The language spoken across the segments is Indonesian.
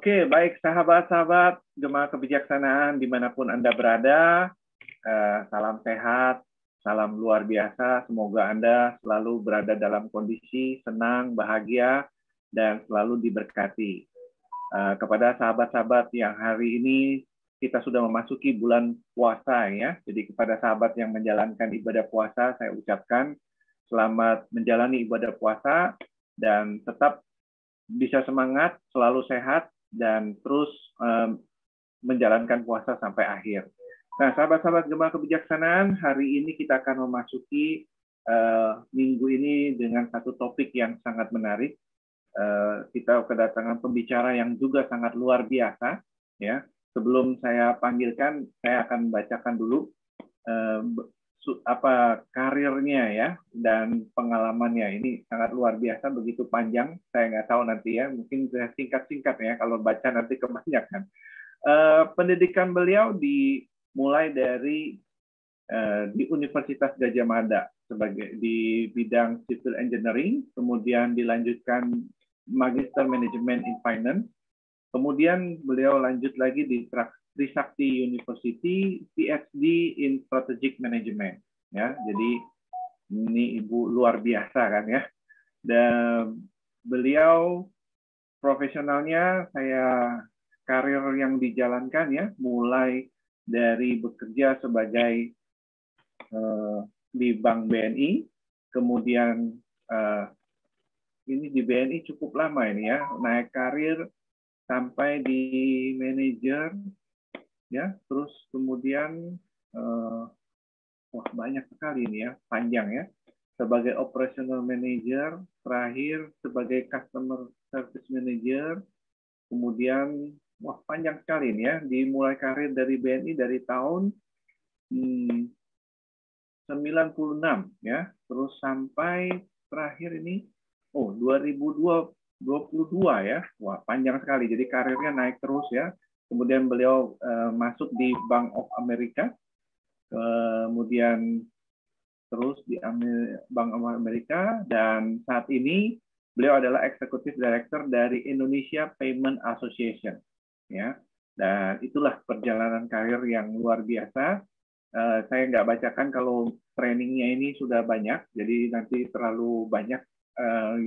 Oke, baik sahabat-sahabat Gema Kebijaksanaan dimanapun Anda berada, salam sehat, salam luar biasa. Semoga Anda selalu berada dalam kondisi senang, bahagia, dan selalu diberkati. Kepada sahabat-sahabat yang hari ini kita sudah memasuki bulan puasa ya. Jadi kepada sahabat yang menjalankan ibadah puasa, saya ucapkan selamat menjalani ibadah puasa dan tetap bisa semangat, selalu sehat, dan terus menjalankan puasa sampai akhir. Nah, sahabat-sahabat Gema Kebijaksanaan, hari ini kita akan memasuki minggu ini dengan satu topik yang sangat menarik. Kita kedatangan pembicara yang juga sangat luar biasa. Ya, sebelum saya panggilkan, saya akan bacakan dulu apa karirnya ya dan pengalamannya. Ini sangat luar biasa, begitu panjang. Saya nggak tahu nanti ya, mungkin saya singkat-singkat ya, kalau baca nanti kebanyakan. Pendidikan beliau dimulai dari di Universitas Gadjah Mada sebagai di bidang civil engineering, kemudian dilanjutkan Magister Management in Finance, kemudian beliau lanjut lagi di Trisakti University, PhD in Strategic Management. Ya, jadi ini ibu luar biasa kan ya. Dan beliau profesionalnya, karir yang dijalankan ya, mulai dari bekerja sebagai di Bank BNI, kemudian ini di BNI cukup lama ini ya, naik karir sampai di manajer ya, terus kemudian wah banyak sekali ini ya, panjang ya, sebagai operational manager, terakhir sebagai customer service manager, kemudian wah panjang sekali ini ya, dimulai karir dari BNI dari tahun 96 ya, terus sampai terakhir ini 2022 ya, wah panjang sekali, jadi karirnya naik terus ya. Kemudian beliau masuk di Bank of America, kemudian terus di Bank of America, dan saat ini beliau adalah Executive Director dari Indonesia Payment Association, ya. Dan itulah perjalanan karir yang luar biasa. Saya nggak bacakan kalau trainingnya ini sudah banyak, jadi nanti terlalu banyak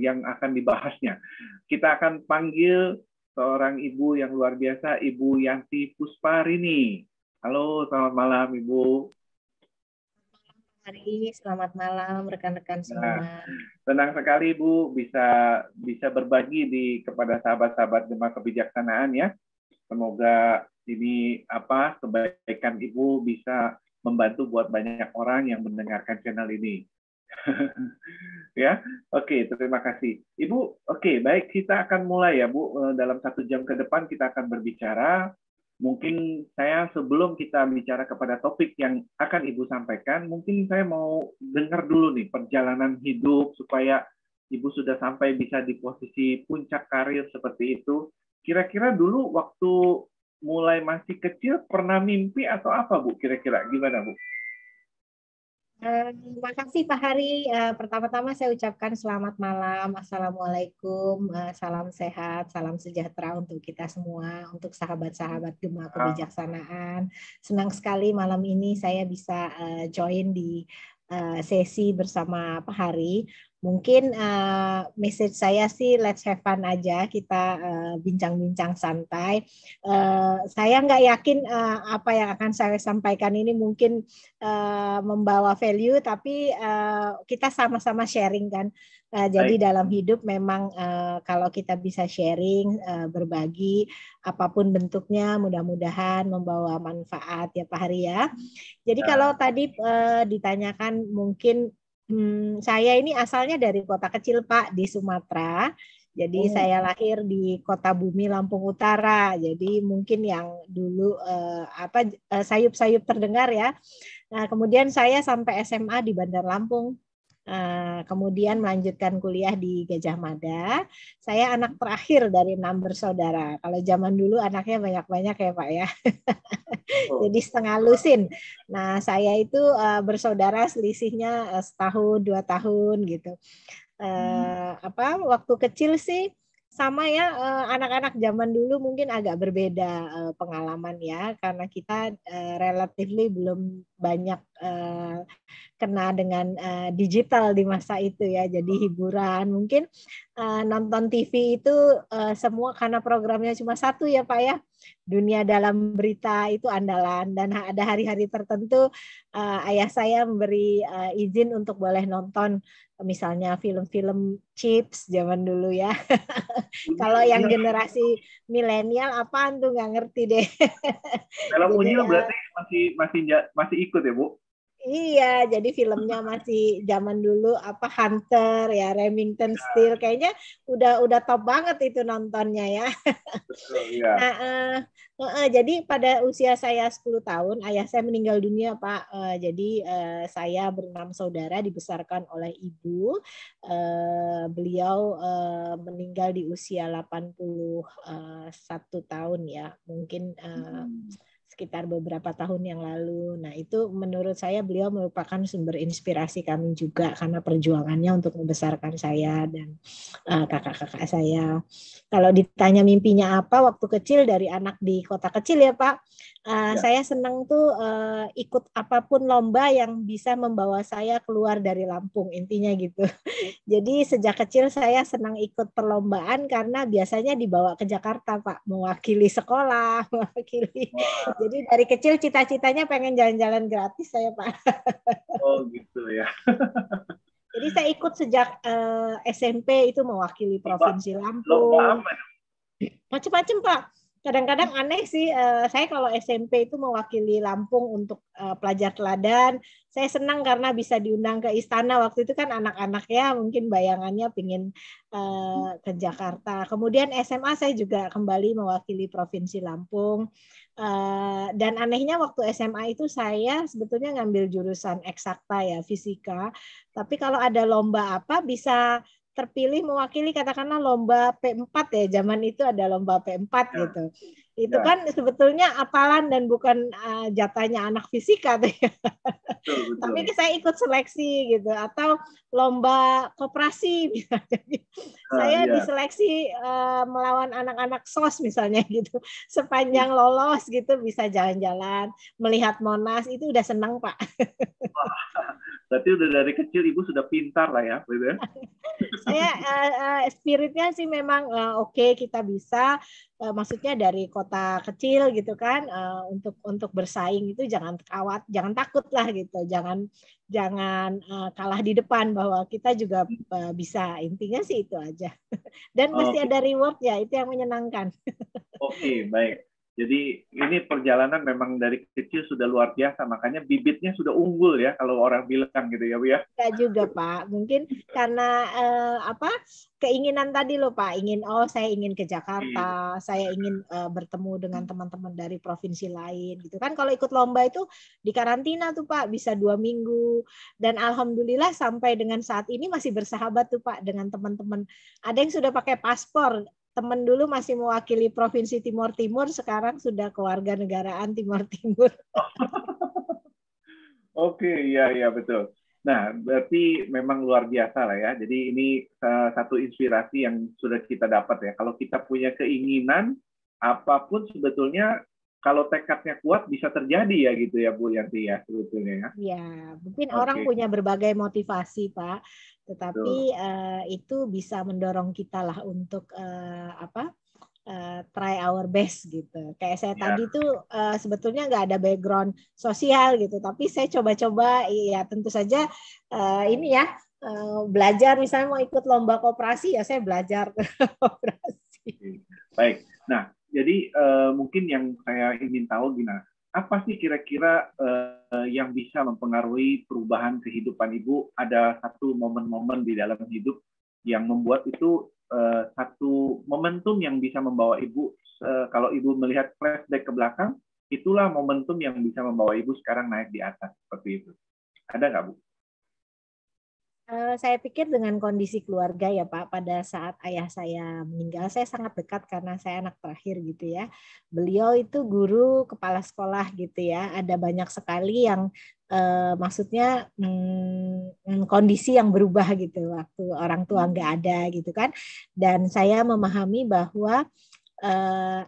yang akan dibahasnya. Kita akan panggil seorang ibu yang luar biasa, Ibu Yanti Pusparini. Halo, selamat malam Ibu. Hari, selamat malam rekan-rekan semua. Senang sekali Ibu bisa berbagi kepada sahabat-sahabat Gema Kebijaksanaan ya. Semoga ini kebaikan Ibu bisa membantu buat banyak orang yang mendengarkan channel ini. Ya, oke, terima kasih Ibu. Oke, baik, kita akan mulai ya Bu. Dalam 1 jam ke depan kita akan berbicara. Mungkin saya sebelum kita bicara kepada topik yang akan Ibu sampaikan, mungkin saya mau dengar dulu nih perjalanan hidup supaya Ibu sudah sampai bisa di posisi puncak karir seperti itu. Kira-kira dulu waktu mulai masih kecil pernah mimpi atau apa Bu? Kira-kira gimana Bu? Terima kasih Pak Hari. Pertama-tama saya ucapkan selamat malam. Assalamualaikum. Salam sehat, salam sejahtera untuk kita semua, untuk sahabat-sahabat Gema Kebijaksanaan. Senang sekali malam ini saya bisa join di sesi bersama Pak Hari. Mungkin message saya sih let's have fun aja, kita bincang-bincang santai. Saya nggak yakin apa yang akan saya sampaikan ini mungkin membawa value, tapi kita sama-sama sharing kan. Jadi dalam hidup memang kalau kita bisa sharing, berbagi, apapun bentuknya, mudah-mudahan membawa manfaat ya Pak Hari ya. Jadi kalau tadi ditanyakan mungkin saya ini asalnya dari kota kecil Pak, di Sumatera. Jadi saya lahir di Kota Bumi, Lampung Utara. Jadi mungkin yang dulu sayup-sayup terdengar ya. Nah, kemudian saya sampai SMA di Bandar Lampung. Kemudian melanjutkan kuliah di Gadjah Mada. Saya anak terakhir dari 6 bersaudara. Kalau zaman dulu anaknya banyak-banyak ya Pak ya. Jadi setengah lusin. Nah, saya itu bersaudara selisihnya setahun 2 tahun gitu. Waktu kecil sih sama ya, anak-anak zaman dulu mungkin agak berbeda pengalaman ya, karena kita relatively belum banyak kena dengan digital di masa itu ya. Jadi hiburan mungkin nonton TV itu semua karena programnya cuma satu ya Pak ya. Dunia Dalam Berita itu andalan, dan ada hari-hari tertentu ayah saya memberi izin untuk boleh nonton misalnya film-film Chips zaman dulu ya. Kalau yang generasi milenial apaan tuh nggak ngerti deh. Film Jadi Unyil berarti masih ikut ya, Bu? iya, jadi filmnya masih zaman dulu apa Hunter ya, Remington Steele, kayaknya udah top banget itu nontonnya ya. Betul, ya. Nah, jadi pada usia saya 10 tahun, ayah saya meninggal dunia, Pak. Jadi saya berenam saudara dibesarkan oleh ibu. Beliau meninggal di usia 81 tahun ya, mungkin sekitar beberapa tahun yang lalu. Nah, itu menurut saya beliau merupakan sumber inspirasi kami juga karena perjuangannya untuk membesarkan saya dan kakak-kakak saya. Kalau ditanya mimpinya apa waktu kecil dari anak di kota kecil ya Pak, saya senang tuh ikut apapun lomba yang bisa membawa saya keluar dari Lampung, intinya gitu. Jadi sejak kecil saya senang ikut perlombaan karena biasanya dibawa ke Jakarta Pak, mewakili sekolah, mewakili. Jadi dari kecil cita-citanya pengen jalan-jalan gratis saya Pak. Oh gitu ya. Jadi saya ikut sejak SMP itu mewakili Provinsi Lampung. Macam-macam Pak. Kadang-kadang aneh sih, saya kalau SMP itu mewakili Lampung untuk pelajar teladan. Saya senang karena bisa diundang ke istana. Waktu itu kan anak-anak ya mungkin bayangannya pengen ke Jakarta. Kemudian SMA saya juga kembali mewakili Provinsi Lampung. Dan anehnya waktu SMA itu saya sebetulnya ngambil jurusan eksakta ya, fisika. Tapi kalau ada lomba apa bisa terpilih mewakili katakanlah lomba P4 ya, zaman itu ada lomba P4 gitu. Itu kan sebetulnya apalan dan bukan jatahnya anak fisika tuh ya. Betul. Tapi saya ikut seleksi gitu, atau lomba koperasi misalnya. Saya diseleksi melawan anak-anak SOS misalnya gitu. Sepanjang lolos gitu bisa jalan-jalan, melihat Monas, itu udah senang Pak. Berarti udah dari kecil Ibu sudah pintar lah ya, gitu ya. Saya spiritnya sih memang oke, kita bisa, maksudnya dari kota kecil gitu kan, untuk bersaing itu jangan takut lah gitu, jangan kalah di depan, bahwa kita juga bisa, intinya sih itu aja. Dan mesti ada reward ya, itu yang menyenangkan. Oke, baik. Jadi ini perjalanan memang dari kecil sudah luar biasa, makanya bibitnya sudah unggul ya kalau orang bilang gitu ya Bu ya. Enggak juga Pak, mungkin karena keinginan tadi loh Pak, saya ingin ke Jakarta, saya ingin bertemu dengan teman-teman dari provinsi lain gitu kan. Kalau ikut lomba itu di karantina tuh Pak, bisa 2 minggu, dan alhamdulillah sampai dengan saat ini masih bersahabat tuh Pak dengan teman-teman. Ada yang sudah pakai paspor. Teman dulu masih mewakili Provinsi Timur Timur, sekarang sudah kewarganegaraan Timur Timur. Oke, iya betul. Nah, berarti memang luar biasa lah ya. Jadi ini satu inspirasi yang sudah kita dapat ya. Kalau kita punya keinginan, apapun sebetulnya kalau tekadnya kuat bisa terjadi ya gitu ya Bu Yanti ya sebetulnya ya. Ya, mungkin orang punya berbagai motivasi Pak, tetapi itu bisa mendorong kita lah untuk try our best gitu. Kayak saya tadi tuh sebetulnya nggak ada background sosial gitu, tapi saya coba-coba, ya tentu saja ini ya, belajar misalnya mau ikut lomba koperasi ya saya belajar koperasi. Baik, nah jadi mungkin yang saya ingin tahu gimana, apa sih kira-kira yang bisa mempengaruhi perubahan kehidupan Ibu? Ada satu momen-momen di dalam hidup yang membuat itu satu momentum yang bisa membawa Ibu, kalau Ibu melihat flashback ke belakang, itulah momentum yang bisa membawa Ibu sekarang naik di atas, seperti itu. Ada nggak Bu? Saya pikir dengan kondisi keluarga ya Pak, pada saat ayah saya meninggal, saya sangat dekat karena saya anak terakhir gitu ya. Beliau itu guru kepala sekolah gitu ya. Ada banyak sekali yang maksudnya kondisi yang berubah gitu waktu orang tua nggak ada gitu kan. Dan saya memahami bahwa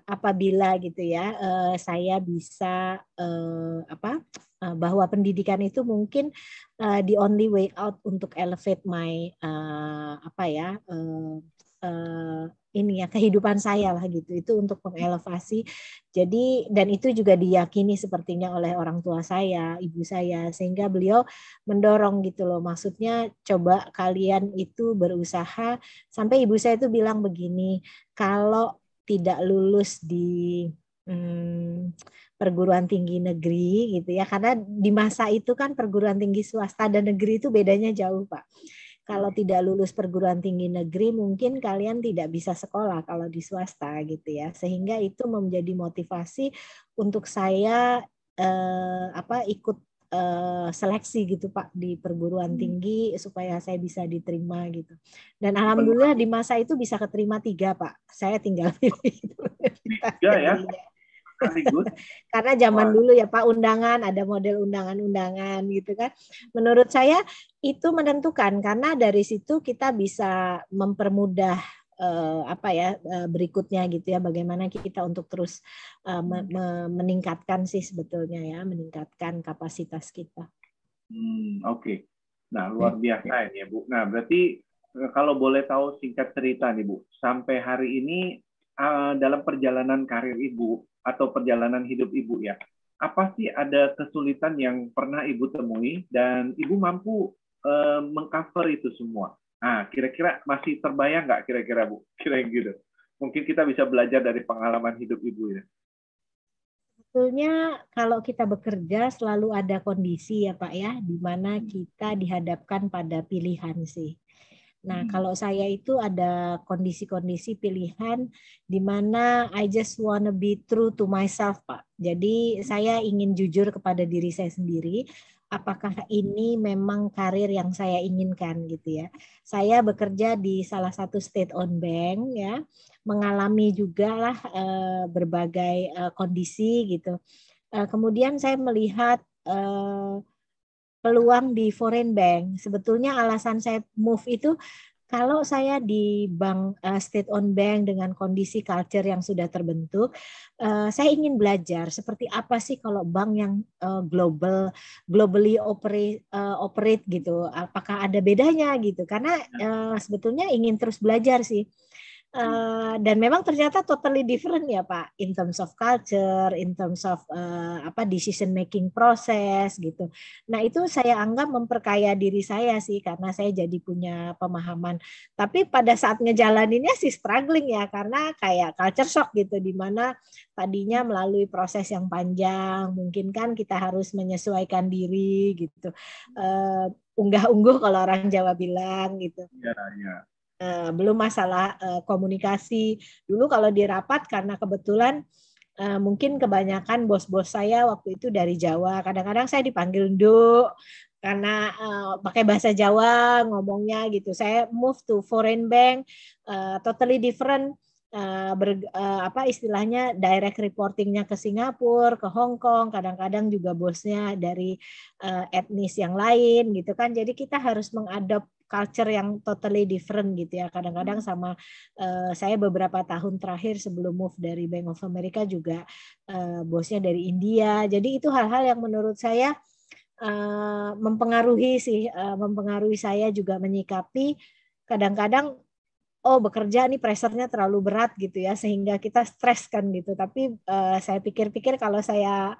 apabila gitu ya saya bisa bahwa pendidikan itu mungkin the only way out untuk elevate my ini ya kehidupan saya lah gitu, itu untuk mengelevasi. Jadi dan itu juga diyakini sepertinya oleh orang tua saya, ibu saya, sehingga beliau mendorong gitu loh, maksudnya coba kalian itu berusaha. Sampai ibu saya itu bilang begini, kalau tidak lulus di perguruan tinggi negeri gitu ya, karena di masa itu kan perguruan tinggi swasta dan negeri itu bedanya jauh Pak. Kalau tidak lulus perguruan tinggi negeri mungkin kalian tidak bisa sekolah kalau di swasta gitu ya, sehingga itu menjadi motivasi untuk saya ikut seleksi gitu Pak di perguruan tinggi supaya saya bisa diterima gitu. Dan alhamdulillah di masa itu bisa keterima 3 Pak. Saya tinggal pilih. 3 ya. Karena zaman dulu ya Pak, undangan, ada model undangan-undangan gitu kan. Menurut saya itu menentukan, karena dari situ kita bisa mempermudah berikutnya gitu ya, bagaimana kita untuk terus meningkatkan sih sebetulnya ya, meningkatkan kapasitas kita. Oke. Nah, luar biasa ini ya Bu. Nah, berarti kalau boleh tahu singkat cerita nih Bu, sampai hari ini dalam perjalanan karir Ibu atau perjalanan hidup Ibu ya, apa sih ada kesulitan yang pernah Ibu temui dan Ibu mampu mengcover itu semua? Nah, kira-kira masih terbayang nggak kira-kira Bu? Kira-kira gitu. Mungkin kita bisa belajar dari pengalaman hidup Ibu ya. Sebetulnya kalau kita bekerja selalu ada kondisi ya Pak ya, di mana kita dihadapkan pada pilihan sih. Nah, kalau saya itu ada kondisi-kondisi pilihan di mana I just wanna be true to myself, Pak. Jadi saya ingin jujur kepada diri saya sendiri, apakah ini memang karir yang saya inginkan gitu ya. Saya bekerja di salah satu state-owned bank ya, mengalami juga lah berbagai kondisi gitu. Kemudian saya melihat peluang di foreign bank. Sebetulnya alasan saya move itu, kalau saya di bank state-owned bank dengan kondisi culture yang sudah terbentuk, saya ingin belajar seperti apa sih kalau bank yang globally operate gitu. Apakah ada bedanya gitu? Karena sebetulnya ingin terus belajar sih. Dan memang ternyata totally different ya Pak, in terms of culture, in terms of decision making proses gitu. Nah itu saya anggap memperkaya diri saya sih, karena saya jadi punya pemahaman. Tapi pada saat ngejalaninnya sih struggling ya, karena kayak culture shock gitu, di mana tadinya melalui proses yang panjang, mungkin kan kita harus menyesuaikan diri gitu. Unggah-ungguh kalau orang Jawa bilang gitu. Ya, ya. Belum masalah komunikasi. Dulu kalau di rapat, karena kebetulan mungkin kebanyakan bos-bos saya waktu itu dari Jawa, kadang-kadang saya dipanggil Nduk karena pakai bahasa Jawa ngomongnya gitu. Saya move to foreign bank, totally different, istilahnya direct reportingnya ke Singapura, ke Hong Kong, kadang-kadang juga bosnya dari etnis yang lain gitu kan. Jadi kita harus mengadop culture yang totally different gitu ya. Kadang-kadang sama saya beberapa tahun terakhir sebelum move dari Bank of America juga bosnya dari India. Jadi itu hal-hal yang menurut saya mempengaruhi saya juga menyikapi kadang-kadang bekerja nih pressure-nya terlalu berat gitu ya, sehingga kita stres kan gitu. Tapi saya pikir-pikir kalau saya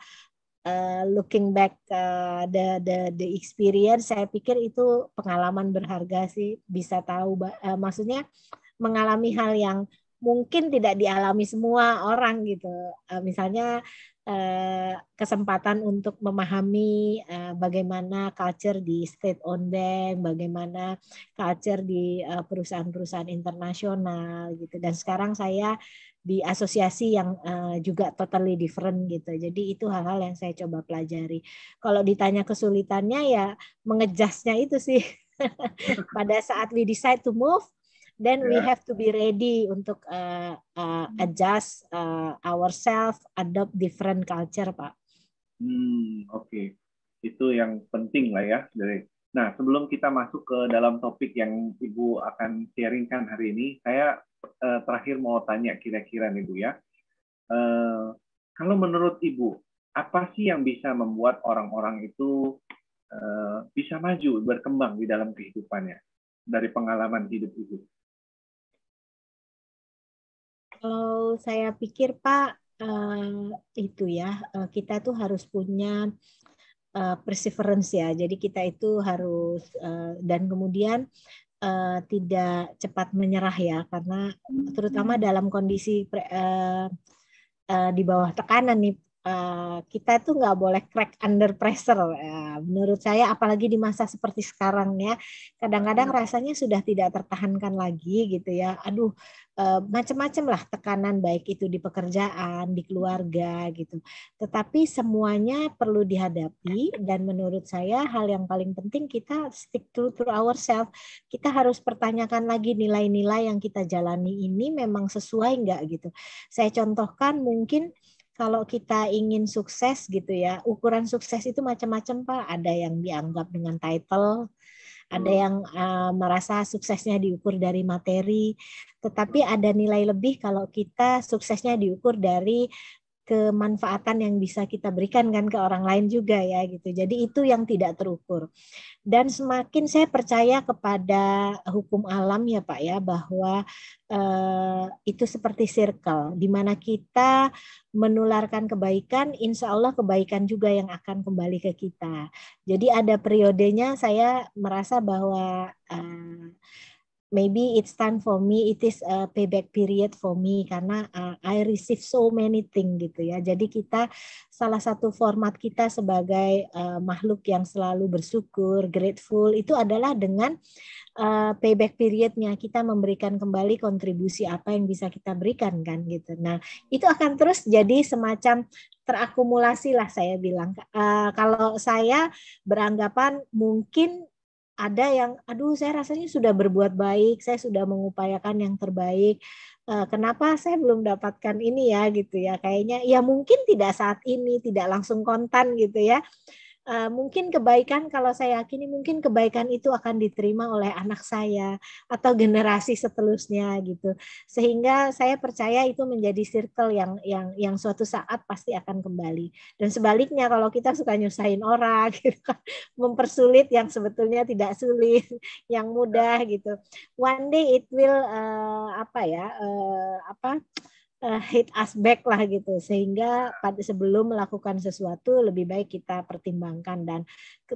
looking back the experience, saya pikir itu pengalaman berharga sih, bisa tahu maksudnya mengalami hal yang mungkin tidak dialami semua orang gitu. Misalnya kesempatan untuk memahami bagaimana culture di state-owned bank, bagaimana culture di perusahaan-perusahaan internasional gitu. Dan sekarang saya di asosiasi yang juga totally different gitu. Jadi itu hal-hal yang saya coba pelajari. Kalau ditanya kesulitannya ya mengejasnya itu sih. Pada saat we decide to move, then we have to be ready untuk adjust ourselves, adopt different culture, Pak. Oke. Itu yang penting lah ya. Nah, sebelum kita masuk ke dalam topik yang Ibu akan sharingkan hari ini, saya terakhir mau tanya kira-kira nih Bu ya. Kalau menurut Ibu, apa sih yang bisa membuat orang-orang itu bisa maju, berkembang di dalam kehidupannya dari pengalaman hidup Ibu? Kalau saya pikir Pak, itu ya, kita tuh harus punya perseverance ya. Jadi kita itu harus dan kemudian tidak cepat menyerah ya, karena terutama dalam kondisi di bawah tekanan nih, kita tuh nggak boleh crack under pressure. Menurut saya, apalagi di masa seperti sekarang ya, kadang-kadang rasanya sudah tidak tertahankan lagi gitu ya. Aduh, macam-macam lah tekanan, baik itu di pekerjaan, di keluarga gitu. Tetapi semuanya perlu dihadapi, dan menurut saya hal yang paling penting kita stick to ourselves. Kita harus pertanyakan lagi nilai-nilai yang kita jalani ini memang sesuai nggak gitu. Saya contohkan, mungkin kalau kita ingin sukses gitu ya, ukuran sukses itu macam-macam Pak. Ada yang dianggap dengan title, ada yang merasa suksesnya diukur dari materi, tetapi ada nilai lebih kalau kita suksesnya diukur dari kemanfaatan yang bisa kita berikan kan ke orang lain juga ya gitu. Jadi itu yang tidak terukur. Dan semakin saya percaya kepada hukum alam ya Pak ya, bahwa itu seperti circle, di mana kita menularkan kebaikan, insya Allah kebaikan juga yang akan kembali ke kita. Jadi ada periodenya saya merasa bahwa maybe it's time for me, it is a payback period for me, karena I receive so many things gitu ya. Jadi kita, salah satu format kita sebagai makhluk yang selalu bersyukur, grateful, itu adalah dengan payback periodnya, kita memberikan kembali kontribusi apa yang bisa kita berikan kan gitu. Nah itu akan terus jadi semacam terakumulasi lah saya bilang. Kalau saya beranggapan mungkin ada yang, aduh saya rasanya sudah berbuat baik, saya sudah mengupayakan yang terbaik, kenapa saya belum dapatkan ini ya gitu ya, kayaknya ya mungkin tidak saat ini, tidak langsung kontan gitu ya. Mungkin kebaikan, kalau saya yakini mungkin kebaikan itu akan diterima oleh anak saya atau generasi seterusnya gitu, sehingga saya percaya itu menjadi circle yang suatu saat pasti akan kembali. Dan sebaliknya kalau kita suka nyusahin orang gitu, mempersulit yang sebetulnya tidak sulit, yang mudah gitu, one day it will hit us back lah gitu, sehingga pada sebelum melakukan sesuatu lebih baik kita pertimbangkan. Dan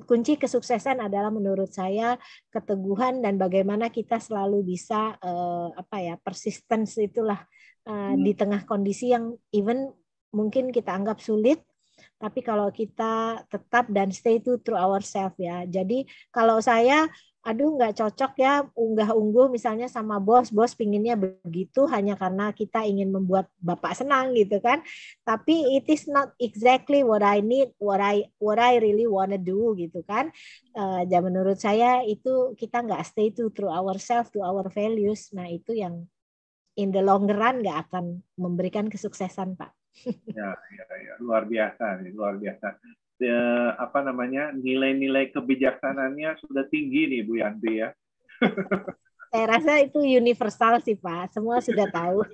kunci kesuksesan adalah menurut saya keteguhan dan bagaimana kita selalu bisa persistence itulah, di tengah kondisi yang even mungkin kita anggap sulit, tapi kalau kita tetap dan stay to true ourselves ya. Jadi kalau saya, aduh nggak cocok ya unggah-ungguh misalnya sama bos pinginnya begitu hanya karena kita ingin membuat bapak senang gitu kan, tapi it is not exactly what I need, what I really wanna do gitu kan. Dan menurut saya itu kita nggak stay to true ourselves, to our values. Nah itu yang in the long run nggak akan memberikan kesuksesan Pak. Ya, luar biasa nih, luar biasa. Nilai-nilai kebijaksanaannya sudah tinggi nih Bu Yanti ya. Saya rasa itu universal sih Pak, semua sudah tahu.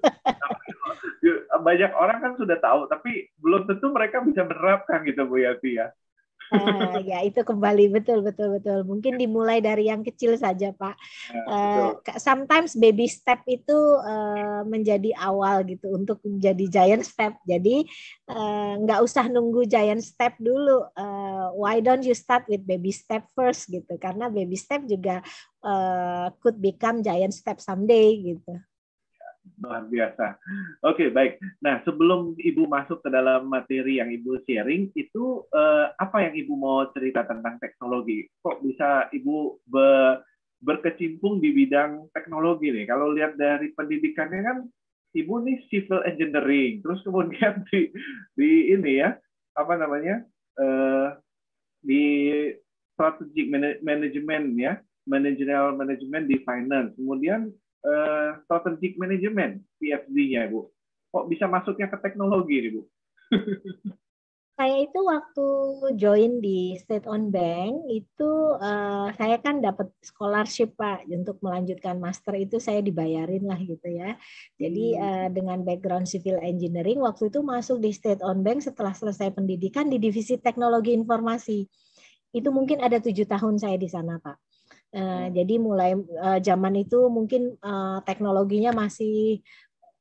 Banyak orang kan sudah tahu, tapi belum tentu mereka bisa menerapkan gitu Bu Yanti ya. Ya itu kembali betul. Mungkin dimulai dari yang kecil saja Pak. Sometimes baby step itu menjadi awal gitu untuk menjadi giant step. Jadi nggak usah nunggu giant step dulu. Why don't you start with baby step first gitu? Karena baby step juga could become giant step someday gitu. Luar biasa. Oke, baik. Nah, sebelum Ibu masuk ke dalam materi yang Ibu sharing, itu apa yang Ibu mau cerita tentang teknologi? Kok bisa Ibu berkecimpung di bidang teknologi nih? Kalau lihat dari pendidikannya kan, Ibu nih civil engineering, terus kemudian di ini ya, di strategic management ya, managerial management di finance, kemudian strategic management PhD-nya, Bu. Kok bisa masuknya ke teknologi, nih, Bu? Saya itu waktu join di State Owned Bank itu saya kan dapat scholarship Pak untuk melanjutkan master itu saya dibayarin lah gitu ya. Jadi dengan background civil engineering waktu itu masuk di State Owned Bank setelah selesai pendidikan di divisi teknologi informasi. Itu mungkin ada 7 tahun saya di sana Pak. Jadi mulai zaman itu mungkin teknologinya masih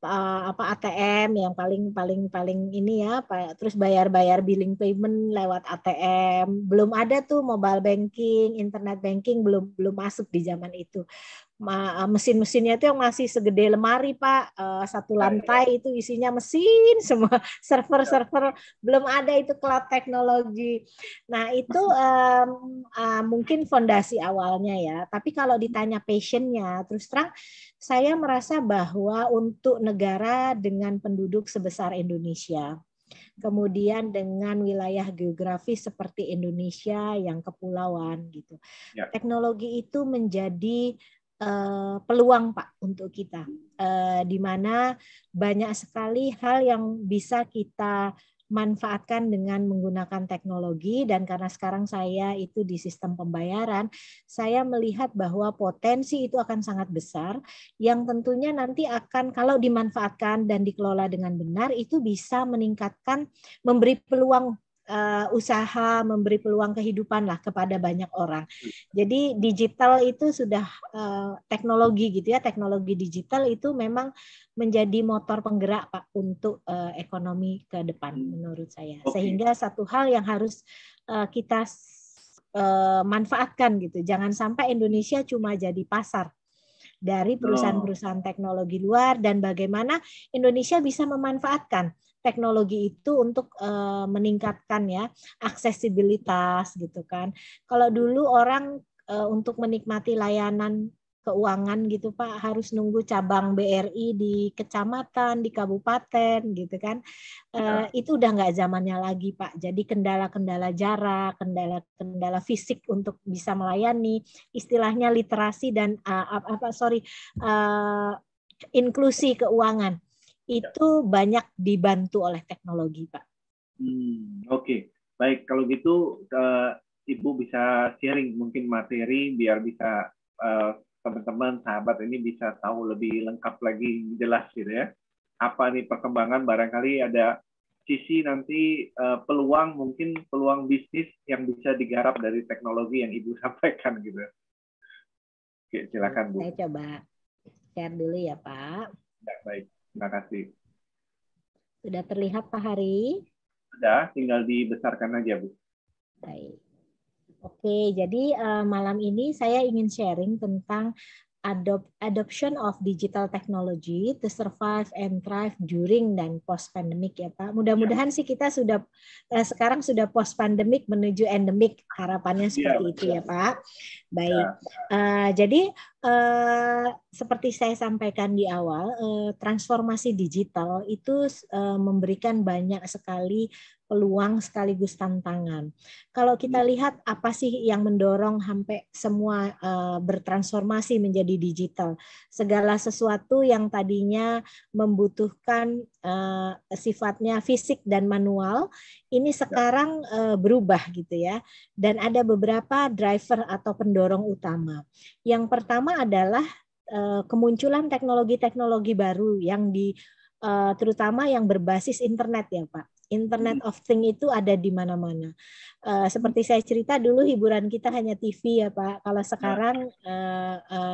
ATM yang paling ini ya, terus bayar billing payment lewat ATM, belum ada tuh mobile banking, internet banking belum masuk di zaman itu. Mesin-mesinnya itu yang masih segede lemari Pak, satu lantai itu isinya mesin semua, server belum ada itu cloud teknologi. Nah itu mungkin fondasi awalnya ya. Tapi kalau ditanya passionnya, terus terang saya merasa bahwa untuk negara dengan penduduk sebesar Indonesia, kemudian dengan wilayah geografis seperti Indonesia yang kepulauan gitu, teknologi itu menjadi peluang Pak untuk kita, di mana banyak sekali hal yang bisa kita manfaatkan dengan menggunakan teknologi, dan karena sekarang saya itu di sistem pembayaran, saya melihat bahwa potensi itu akan sangat besar yang tentunya nanti akan kalau dimanfaatkan dan dikelola dengan benar itu bisa meningkatkan, memberi peluang usaha, memberi peluang kehidupan lah kepada banyak orang. Jadi digital itu sudah teknologi gitu ya, teknologi digital itu memang menjadi motor penggerak Pak untuk ekonomi ke depan menurut saya. Sehingga satu hal yang harus kita manfaatkan gitu. Jangan sampai Indonesia cuma jadi pasar dari perusahaan-perusahaan teknologi luar, dan bagaimana Indonesia bisa memanfaatkan teknologi itu untuk meningkatkan ya aksesibilitas gitu kan. Kalau dulu orang untuk menikmati layanan keuangan gitu Pak harus nunggu cabang BRI di kecamatan, di kabupaten gitu kan. Itu udah nggak zamannya lagi Pak. Jadi kendala-kendala jarak, kendala-kendala fisik untuk bisa melayani, istilahnya literasi dan inklusi keuangan itu banyak dibantu oleh teknologi Pak. Oke. Baik, kalau gitu Ibu bisa sharing mungkin materi biar bisa teman-teman, sahabat ini bisa tahu lebih lengkap lagi, jelas gitu ya. Apa nih perkembangan, barangkali ada sisi nanti peluang, mungkin peluang bisnis yang bisa digarap dari teknologi yang Ibu sampaikan gitu. Oke, silakan Bu. Saya coba share dulu ya Pak. Ya, baik, terima kasih. Sudah terlihat Pak Hari? Sudah, tinggal dibesarkan aja Bu. Baik. Oke, jadi malam ini saya ingin sharing tentang adoption of digital technology to survive and thrive during dan post pandemic ya Pak. Mudah-mudahan sih kita sudah sekarang sudah post pandemic menuju endemic, harapannya seperti itu ya Pak. Baik. Jadi seperti saya sampaikan di awal, transformasi digital itu memberikan banyak sekali peluang sekaligus tantangan. Kalau kita lihat apa sih yang mendorong sampai semua bertransformasi menjadi digital. Segala sesuatu yang tadinya membutuhkan sifatnya fisik dan manual, ini sekarang berubah gitu ya. Dan ada beberapa driver atau pendorong utama. Yang pertama adalah kemunculan teknologi-teknologi baru yang terutama yang berbasis internet ya Pak. Internet of Things itu ada di mana-mana. Seperti saya cerita dulu hiburan kita hanya TV ya Pak. Kalau sekarang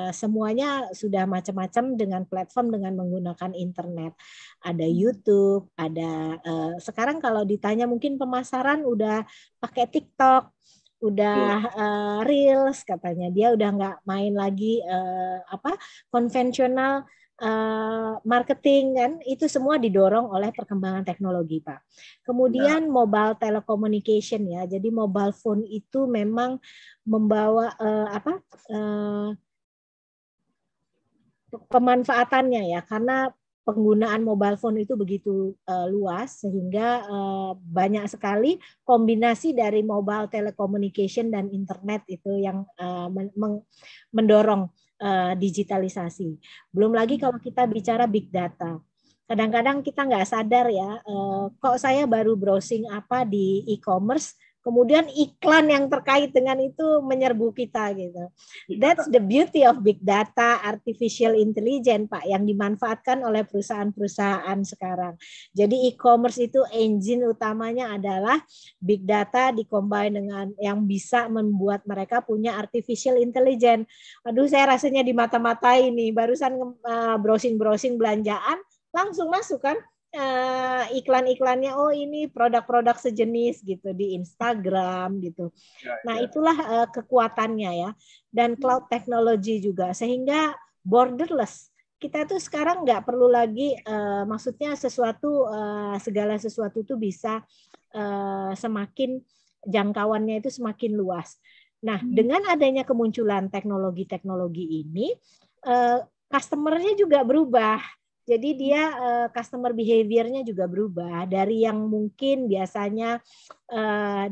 semuanya sudah macam-macam dengan platform dengan menggunakan internet. Ada YouTube, ada sekarang kalau ditanya mungkin pemasaran udah pakai TikTok, udah Reels katanya, dia udah nggak main lagi konvensional marketing kan, itu semua didorong oleh perkembangan teknologi Pak. Kemudian mobile telecommunication ya, jadi mobile phone itu memang membawa pemanfaatannya ya, karena penggunaan mobile phone itu begitu luas sehingga banyak sekali kombinasi dari mobile telecommunication dan internet itu yang mendorong digitalisasi. Belum lagi kalau kita bicara big data. Kadang-kadang kita nggak sadar ya, kok saya baru browsing apa di e-commerce, kemudian iklan yang terkait dengan itu menyerbu kita gitu. That's the beauty of big data, artificial intelligence, Pak, yang dimanfaatkan oleh perusahaan-perusahaan sekarang. Jadi e-commerce itu engine utamanya adalah big data dikombin dengan yang bisa membuat mereka punya artificial intelligence. Aduh, saya rasanya di mata-matai nih, barusan browsing-browsing belanjaan, langsung masuk kan iklan-iklannya, oh ini produk-produk sejenis gitu di Instagram gitu. Nah itulah kekuatannya ya, dan cloud technology juga sehingga borderless. Kita tuh sekarang nggak perlu lagi, maksudnya segala sesuatu tuh bisa semakin jangkauannya itu semakin luas. Nah dengan adanya kemunculan teknologi-teknologi ini, customer-nya juga berubah. Jadi dia customer behavior-nya juga berubah dari yang mungkin biasanya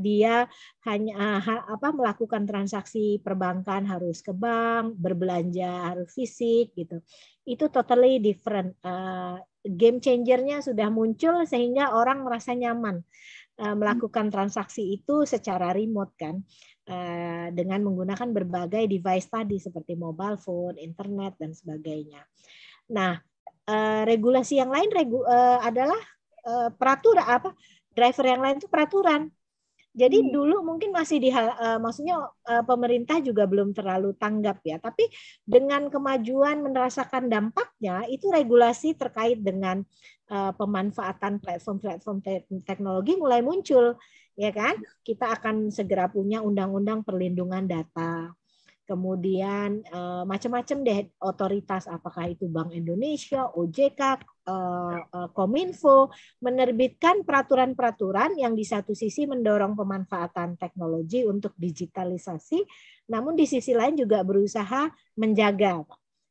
dia hanya melakukan transaksi perbankan harus ke bank, berbelanja harus fisik gitu. Itu totally different. Game changer-nya sudah muncul sehingga orang merasa nyaman melakukan transaksi itu secara remote kan, dengan menggunakan berbagai device tadi seperti mobile phone, internet dan sebagainya. Nah, regulasi yang lain adalah peraturan driver yang lain itu peraturan. Jadi dulu mungkin masih maksudnya pemerintah juga belum terlalu tanggap ya, tapi dengan kemajuan merasakan dampaknya itu regulasi terkait dengan pemanfaatan platform-platform teknologi mulai muncul, ya kan? Kita akan segera punya undang-undang perlindungan data. Kemudian macam-macam deh otoritas, apakah itu Bank Indonesia, OJK, Kominfo, menerbitkan peraturan-peraturan yang di satu sisi mendorong pemanfaatan teknologi untuk digitalisasi, namun di sisi lain juga berusaha menjaga.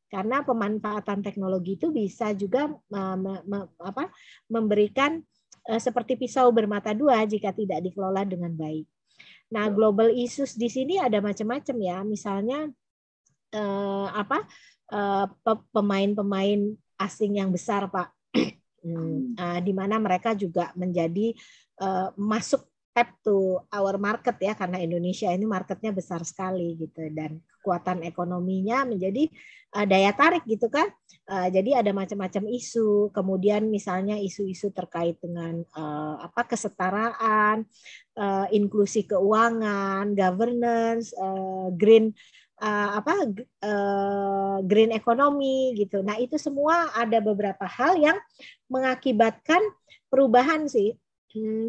Karena pemanfaatan teknologi itu bisa juga memberikan seperti pisau bermata dua jika tidak dikelola dengan baik. Nah, global issues di sini ada macam-macam ya. Misalnya pemain-pemain asing yang besar, Pak, di mana mereka juga menjadi masuk tap to our market ya, karena Indonesia ini marketnya besar sekali gitu, dan kekuatan ekonominya menjadi daya tarik gitu kan. Jadi ada macam-macam isu. Kemudian misalnya isu-isu terkait dengan kesetaraan, inklusi keuangan, governance, green green economy gitu. Nah, itu semua ada beberapa hal yang mengakibatkan perubahan sih.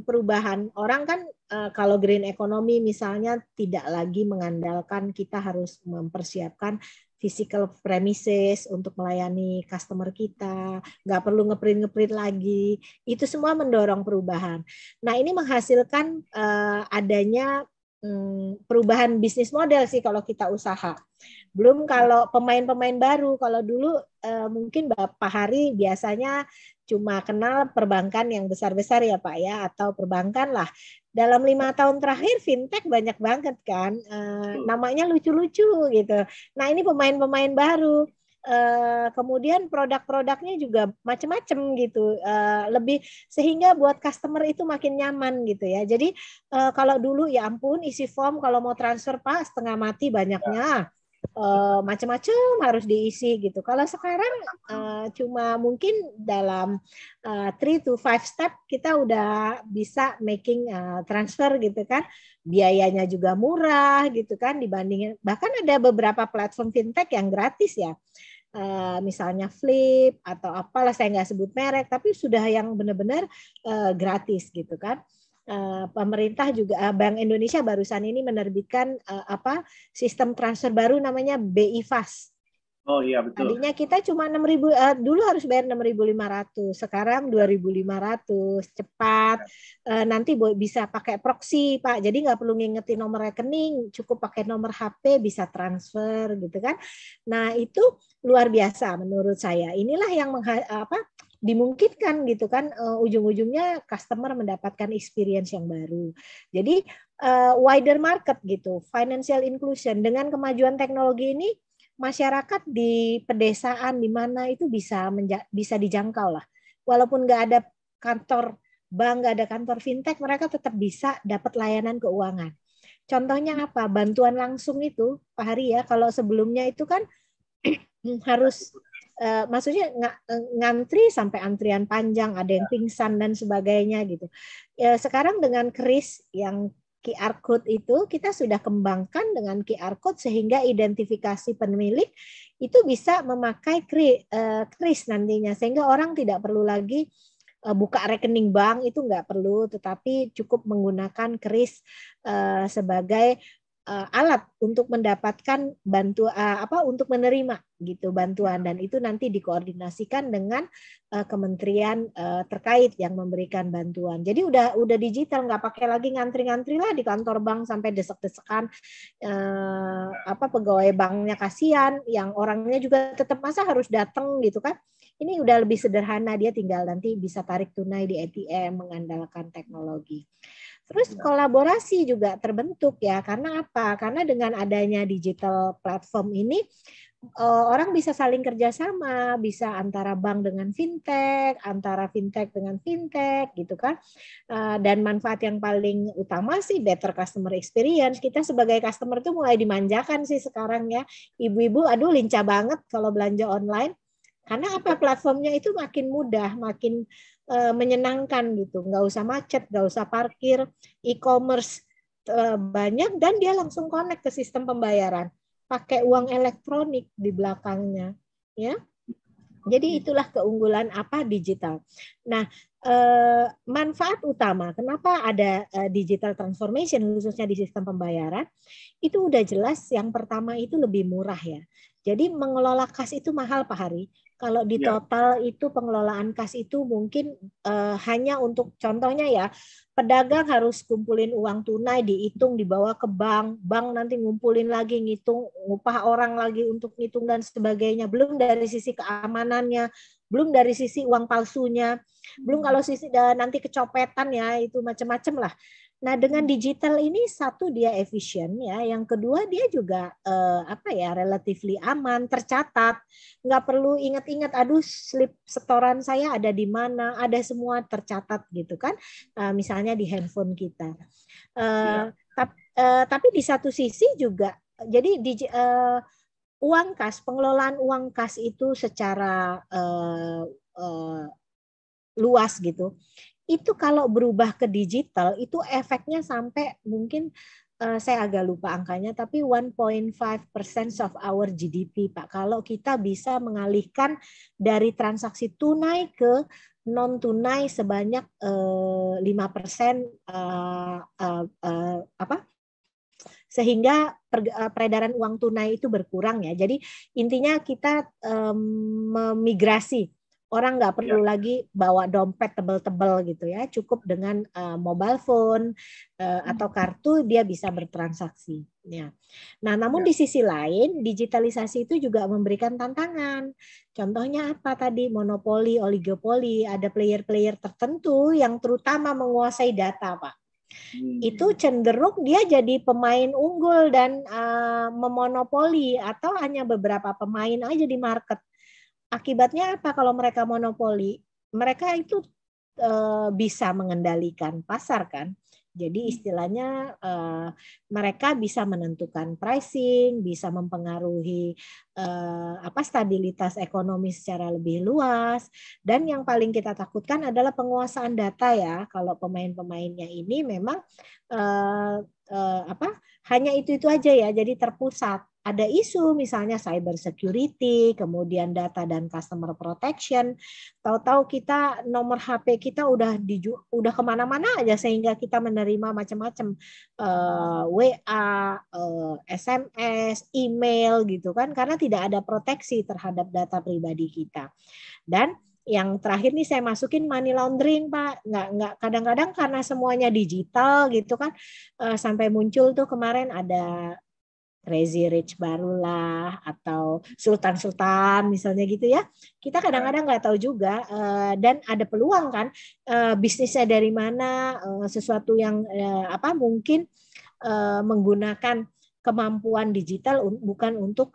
Perubahan orang kan kalau green economy misalnya tidak lagi mengandalkan kita harus mempersiapkan physical premises untuk melayani customer kita, nggak perlu ngeprint lagi, itu semua mendorong perubahan. Nah ini menghasilkan adanya perubahan bisnis model sih kalau kita usaha. Belum kalau pemain-pemain baru, kalau dulu mungkin Bapak Hari biasanya cuma kenal perbankan yang besar-besar ya Pak ya, atau perbankan lah. Dalam 5 tahun terakhir fintech banyak banget kan, namanya lucu-lucu gitu. Nah ini pemain-pemain baru. Kemudian produk-produknya juga macam-macam gitu, lebih sehingga buat customer itu makin nyaman gitu ya. Jadi kalau dulu ya ampun isi form kalau mau transfer Pak setengah mati banyaknya, macam-macam harus diisi gitu. Kalau sekarang cuma mungkin dalam 3 to 5 step kita udah bisa making transfer gitu kan, biayanya juga murah gitu kan dibandingin, bahkan ada beberapa platform fintech yang gratis ya. Misalnya Flip atau apalah, saya nggak sebut merek, tapi sudah yang benar-benar gratis gitu kan. Pemerintah juga, Bank Indonesia barusan ini menerbitkan sistem transfer baru namanya BI Fast. Oh iya betul. Tadinya kita cuma 6.000, dulu harus bayar 6.500, sekarang 2.500, cepat. Nanti bisa pakai proxy Pak, jadi nggak perlu ngingetin nomor rekening, cukup pakai nomor HP bisa transfer gitu kan. Nah itu luar biasa menurut saya. Inilah yang dimungkinkan gitu kan, ujung-ujungnya customer mendapatkan experience yang baru. Jadi wider market gitu, financial inclusion dengan kemajuan teknologi ini, masyarakat di pedesaan di mana itu bisa dijangkau lah. Walaupun nggak ada kantor bank, nggak ada kantor fintech, mereka tetap bisa dapat layanan keuangan. Contohnya apa? Bantuan langsung itu, Pak Hari ya, kalau sebelumnya itu kan harus maksudnya ngantri sampai antrian panjang, ada yang pingsan dan sebagainya gitu. Ya, sekarang dengan kris yang QR code itu kita sudah kembangkan dengan QR code sehingga identifikasi pemilik itu bisa memakai kris nantinya, sehingga orang tidak perlu lagi buka rekening bank, itu nggak perlu, tetapi cukup menggunakan kris sebagai alat untuk mendapatkan untuk menerima gitu bantuan, dan itu nanti dikoordinasikan dengan kementerian terkait yang memberikan bantuan. Jadi udah digital, nggak pakai lagi ngantri-ngantri lah di kantor bank sampai desek-desekan, pegawai banknya kasihan, yang orangnya juga tetap masa harus datang gitu kan. Ini udah lebih sederhana, dia tinggal nanti bisa tarik tunai di ATM mengandalkan teknologi. Terus kolaborasi juga terbentuk ya, karena apa? Karena dengan adanya digital platform ini, orang bisa saling kerjasama, bisa antara bank dengan fintech, antara fintech dengan fintech gitu kan. Dan manfaat yang paling utama sih better customer experience. Kita sebagai customer tuh mulai dimanjakan sih sekarang ya. Ibu-ibu aduh lincah banget kalau belanja online. Karena apa? Platformnya itu makin mudah, makin menyenangkan gitu, nggak usah macet, nggak usah parkir, e-commerce banyak, dan dia langsung connect ke sistem pembayaran, pakai uang elektronik di belakangnya, ya. Jadi itulah keunggulan digital. Nah, manfaat utama kenapa ada digital transformation khususnya di sistem pembayaran itu udah jelas. Yang pertama itu lebih murah ya. Jadi mengelola kas itu mahal Pak Hari. Kalau di total itu pengelolaan kas itu mungkin hanya untuk contohnya ya, pedagang harus kumpulin uang tunai, dihitung, dibawa ke bank, bank nanti ngumpulin lagi, ngitung, ngupah orang lagi untuk ngitung dan sebagainya. Belum dari sisi keamanannya, belum dari sisi uang palsunya, belum kalau sisi nanti kecopetan ya, itu macam-macam lah. Nah, dengan digital ini, satu dia efisien ya, yang kedua dia juga relatively aman, tercatat, nggak perlu ingat-ingat, aduh slip setoran saya ada di mana, ada semua tercatat gitu kan, misalnya di handphone kita. Tapi di satu sisi juga, jadi uang kas, pengelolaan uang kas itu secara luas gitu. Itu kalau berubah ke digital itu efeknya sampai mungkin saya agak lupa angkanya, tapi 1.5% of our GDP Pak, kalau kita bisa mengalihkan dari transaksi tunai ke non tunai sebanyak 5%, sehingga peredaran uang tunai itu berkurang ya. Jadi intinya kita memigrasi. Orang nggak perlu lagi bawa dompet tebel-tebel gitu ya, cukup dengan mobile phone atau kartu dia bisa bertransaksi. Ya. Nah, namun di sisi lain digitalisasi itu juga memberikan tantangan. Contohnya apa tadi? Monopoli, oligopoli, ada player-player tertentu yang terutama menguasai data, Pak. Itu cenderung dia jadi pemain unggul dan memonopoli, atau hanya beberapa pemain aja di market. Akibatnya apa kalau mereka monopoli? Mereka itu bisa mengendalikan pasar kan. Jadi istilahnya mereka bisa menentukan pricing, bisa mempengaruhi stabilitas ekonomi secara lebih luas. Dan yang paling kita takutkan adalah penguasaan data ya. Kalau pemain-pemainnya ini memang hanya itu aja ya, jadi terpusat. Ada isu misalnya cyber security, kemudian data dan customer protection. Tahu-tahu kita nomor HP kita udah kemana-mana aja, sehingga kita menerima macam-macam WA, SMS, email gitu kan, karena tidak ada proteksi terhadap data pribadi kita. Dan yang terakhir nih saya masukin money laundering Pak, nggak kadang-kadang karena semuanya digital gitu kan, sampai muncul tuh kemarin ada Crazy Rich barulah atau Sultan-Sultan misalnya gitu ya. Kita kadang-kadang nggak tahu juga dan ada peluang kan bisnisnya dari mana, sesuatu yang mungkin menggunakan kemampuan digital bukan untuk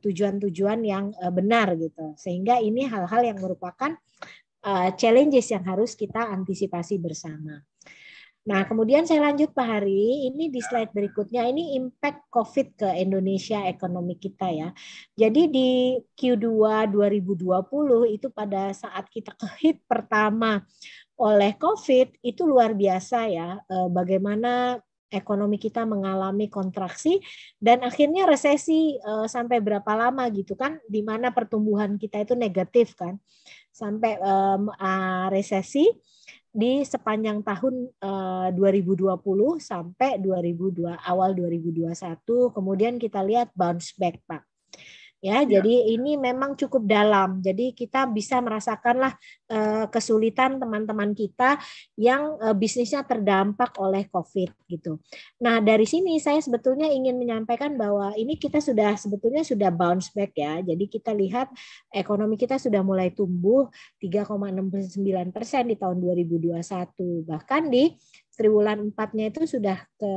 tujuan-tujuan yang benar gitu. Sehingga ini hal-hal yang merupakan challenges yang harus kita antisipasi bersama. Nah, kemudian saya lanjut Pak Hari, ini di slide berikutnya, ini impact COVID ke Indonesia ekonomi kita ya. Jadi di Q2 2020 itu pada saat kita kehit pertama oleh COVID, itu luar biasa ya, bagaimana ekonomi kita mengalami kontraksi dan akhirnya resesi sampai berapa lama gitu kan, di mana pertumbuhan kita itu negatif kan, sampai resesi di sepanjang tahun 2020 sampai awal 2021, kemudian kita lihat bounce back Pak. Ya, jadi ini memang cukup dalam. Jadi kita bisa merasakanlah kesulitan teman-teman kita yang bisnisnya terdampak oleh COVID gitu. Nah, dari sini saya sebetulnya ingin menyampaikan bahwa ini kita sebetulnya sudah bounce back ya. Jadi kita lihat ekonomi kita sudah mulai tumbuh 3,69% di tahun 2021. Bahkan di triwulan 4-nya itu sudah ke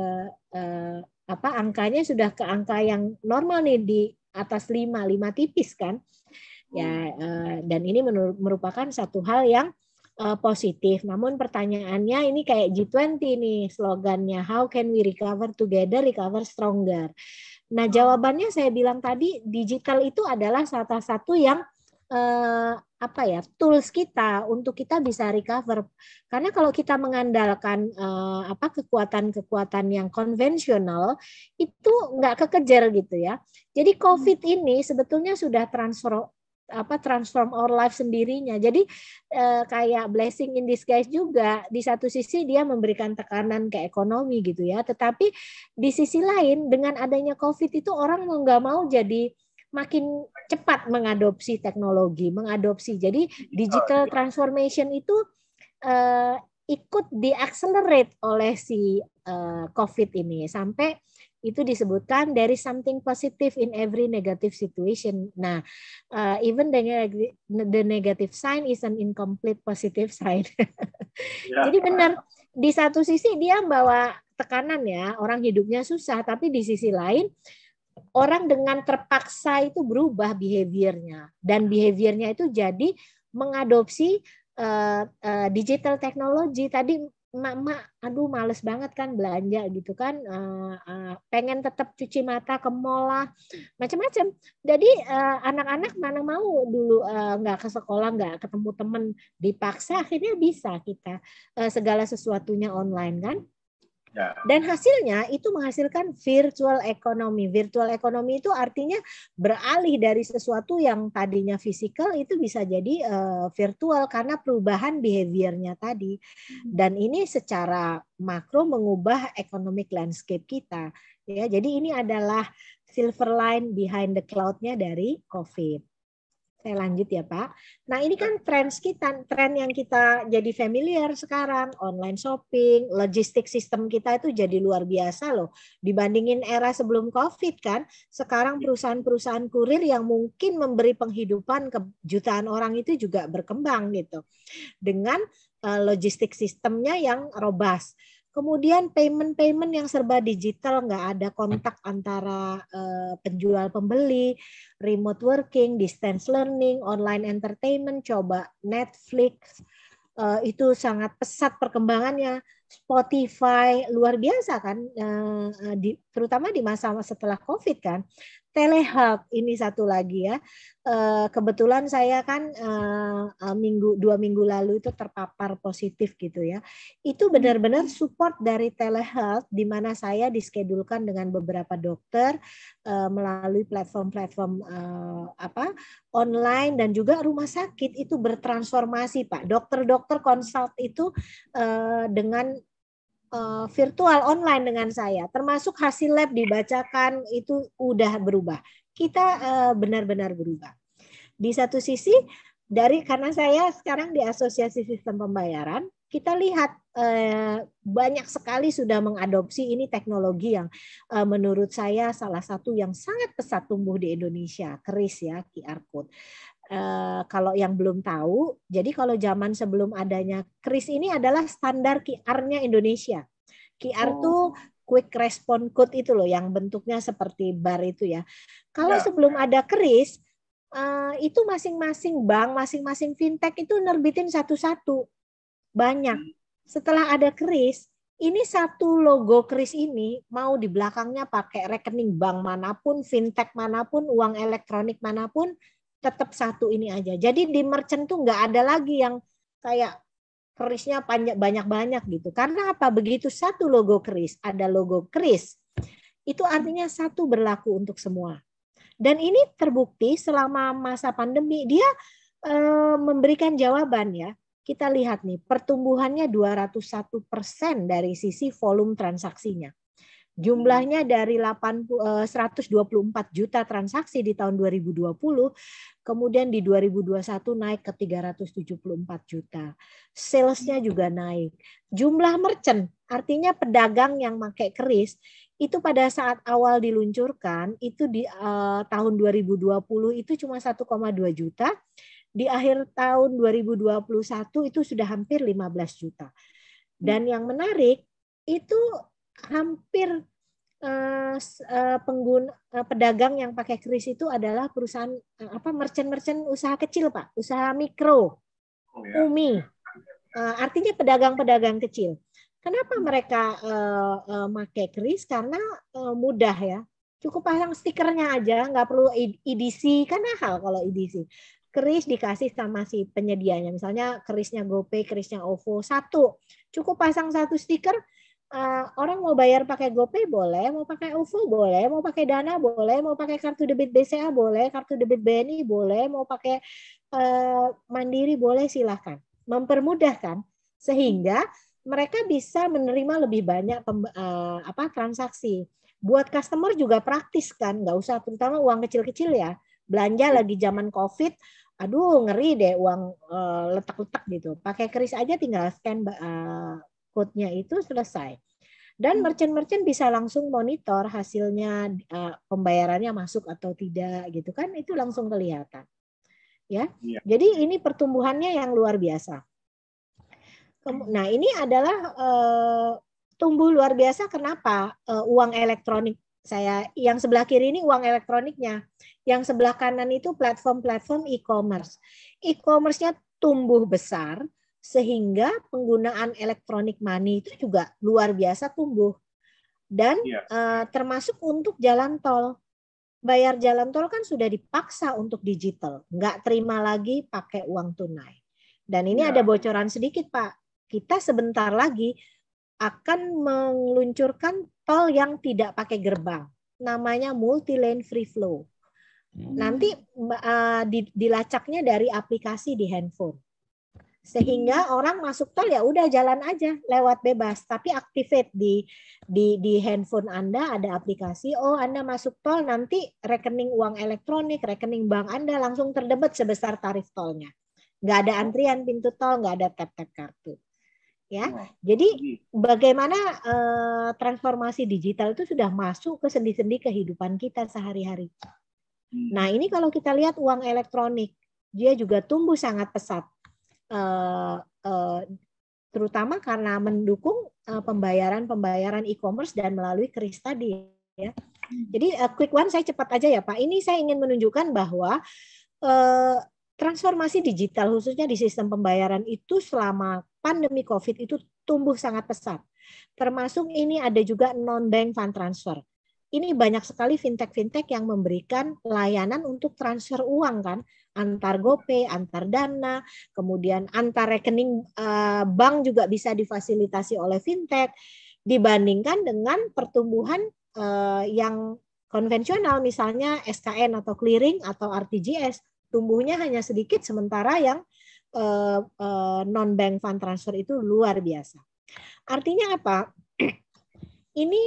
angkanya sudah ke angka yang normal nih di atas 5 tipis kan ya, dan ini merupakan satu hal yang positif. Namun pertanyaannya ini kayak G20 nih slogannya, how can we recover together, recover stronger. Nah, jawabannya saya bilang tadi, digital itu adalah salah satu yang tools kita untuk kita bisa recover. Karena kalau kita mengandalkan kekuatan-kekuatan yang konvensional itu nggak kekejar gitu ya. Jadi COVID ini sebetulnya sudah transform our life sendirinya. Jadi kayak blessing in disguise juga. Di satu sisi dia memberikan tekanan ke ekonomi gitu ya. Tetapi di sisi lain dengan adanya COVID itu orang mau nggak mau jadi makin cepat mengadopsi teknologi, Jadi digital transformation itu ikut di-accelerate oleh si COVID ini. Sampai itu disebutkan there is something positive in every negative situation. Nah, even the negative sign is an incomplete positive sign. Jadi benar, di satu sisi dia bawa tekanan ya, orang hidupnya susah, tapi di sisi lain orang dengan terpaksa itu berubah behaviornya, dan behaviornya itu jadi mengadopsi digital teknologi. Tadi mak, aduh males banget kan belanja gitu kan, pengen tetap cuci mata ke mall lah, macam-macam. Jadi anak-anak mana mau dulu nggak ke sekolah, nggak ketemu temen, dipaksa akhirnya bisa kita segala sesuatunya online kan. Dan hasilnya itu menghasilkan virtual economy. Virtual economy itu artinya beralih dari sesuatu yang tadinya fisikal itu bisa jadi virtual karena perubahan behaviornya tadi. Dan ini secara makro mengubah economic landscape kita. Ya, jadi ini adalah silver line behind the cloud-nya dari COVID. Saya lanjut ya Pak. Nah ini kan tren yang kita jadi familiar sekarang, online shopping, logistik sistem kita itu jadi luar biasa loh. Dibandingin era sebelum COVID kan, sekarang perusahaan-perusahaan kurir yang mungkin memberi penghidupan ke jutaan orang itu juga berkembang gitu. Dengan logistik sistemnya yang robust. Kemudian payment yang serba digital, nggak ada kontak antara penjual pembeli, remote working, distance learning, online entertainment, coba Netflix, itu sangat pesat perkembangannya. Spotify luar biasa kan, terutama di masa setelah COVID kan. Telehealth ini satu lagi ya. Kebetulan saya kan 2 minggu lalu itu terpapar positif gitu ya. Itu benar-benar support dari telehealth di mana saya diskedulkan dengan beberapa dokter melalui platform-platform online, dan juga rumah sakit itu bertransformasi Pak. Dokter-dokter konsult itu dengan virtual online dengan saya, termasuk hasil lab dibacakan itu udah berubah. Kita benar-benar berubah. Di satu sisi karena saya sekarang di Asosiasi Sistem Pembayaran, kita lihat banyak sekali sudah mengadopsi ini teknologi yang menurut saya salah satu yang sangat pesat tumbuh di Indonesia, KRIS ya, QR code. Kalau yang belum tahu, jadi kalau zaman sebelum adanya KRIS ini adalah standar QR-nya Indonesia. QR tuh Quick Response Code itu loh, yang bentuknya seperti bar itu ya. Kalau sebelum ada KRIS, itu masing-masing bank, masing-masing fintech itu nerbitin satu-satu. Banyak. Setelah ada KRIS, ini satu logo KRIS ini mau di belakangnya pakai rekening bank manapun, fintech manapun, uang elektronik manapun, tetap satu ini aja. Jadi di merchant tuh nggak ada lagi yang kayak KRIS-nya banyak-banyak gitu. Karena apa? Begitu satu logo KRIS, ada logo KRIS, itu artinya satu berlaku untuk semua. Dan ini terbukti selama masa pandemi, dia memberikan jawaban ya. Kita lihat nih, pertumbuhannya 201% dari sisi volume transaksinya. Jumlahnya dari 124 juta transaksi di tahun 2020, kemudian di 2021 naik ke 374 juta. Salesnya juga naik. Jumlah merchant, artinya pedagang yang pakai KRIS, itu pada saat awal diluncurkan, itu di tahun 2020 itu cuma 1,2 juta. Di akhir tahun 2021 itu sudah hampir 15 juta. Dan yang menarik itu hampir pengguna pedagang yang pakai KRIS itu adalah perusahaan merchant-merchant usaha kecil, Pak, usaha mikro, UMI. Artinya pedagang-pedagang kecil. Kenapa mereka pakai KRIS? Karena mudah ya. Cukup pasang stikernya aja, nggak perlu EDC, kan mahal kalau EDC. KRIS dikasih sama si penyedianya, misalnya KRIS-nya GoPay, KRIS-nya OVO, satu. Cukup pasang satu stiker, orang mau bayar pakai GoPay boleh, mau pakai OVO boleh, mau pakai Dana boleh, mau pakai kartu debit BCA boleh, kartu debit BNI boleh, mau pakai Mandiri boleh, silahkan. Mempermudah kan, sehingga mereka bisa menerima lebih banyak transaksi. Buat customer juga praktis kan, nggak usah, terutama uang kecil-kecil ya, belanja lagi zaman COVID, aduh ngeri deh uang letak-letak gitu. Pakai KRIS aja tinggal scan code-nya itu selesai. Dan merchant-merchant bisa langsung monitor hasilnya, pembayarannya masuk atau tidak gitu kan, itu langsung kelihatan. Ya. Jadi ini pertumbuhannya yang luar biasa. Nah, ini adalah tumbuh luar biasa kenapa? Uang elektronik. Saya yang sebelah kiri ini uang elektroniknya. Yang sebelah kanan itu platform-platform e-commerce. E-commerce-nya tumbuh besar sehingga penggunaan elektronik money itu juga luar biasa tumbuh. Dan termasuk untuk jalan tol. Bayar jalan tol kan sudah dipaksa untuk digital. Nggak terima lagi pakai uang tunai. Dan ini ada bocoran sedikit, Pak. Kita sebentar lagi akan meluncurkan tol yang tidak pakai gerbang. Namanya multi-lane free flow. Nanti dilacaknya dari aplikasi di handphone. Sehingga orang masuk tol ya udah jalan aja lewat bebas. Tapi activate di handphone Anda ada aplikasi. Oh, Anda masuk tol, nanti rekening uang elektronik, rekening bank Anda langsung terdebit sebesar tarif tolnya. Nggak ada antrian pintu tol, nggak ada tap-tap kartu. Ya, jadi bagaimana transformasi digital itu sudah masuk ke sendi-sendi kehidupan kita sehari-hari. Nah, ini kalau kita lihat uang elektronik, dia juga tumbuh sangat pesat, terutama karena mendukung pembayaran e-commerce dan melalui KRIS tadi. Ya. Jadi quick one saya cepat aja ya Pak. Ini saya ingin menunjukkan bahwa transformasi digital khususnya di sistem pembayaran itu selama pandemi COVID itu tumbuh sangat pesat. Termasuk ini ada juga non-bank fund transfer. Ini banyak sekali fintech-fintech yang memberikan layanan untuk transfer uang kan, antar GoPay, antar Dana, kemudian antar rekening bank juga bisa difasilitasi oleh fintech dibandingkan dengan pertumbuhan yang konvensional misalnya SKN atau clearing atau RTGS. Tumbuhnya hanya sedikit, sementara yang non-bank fund transfer itu luar biasa. Artinya apa? Ini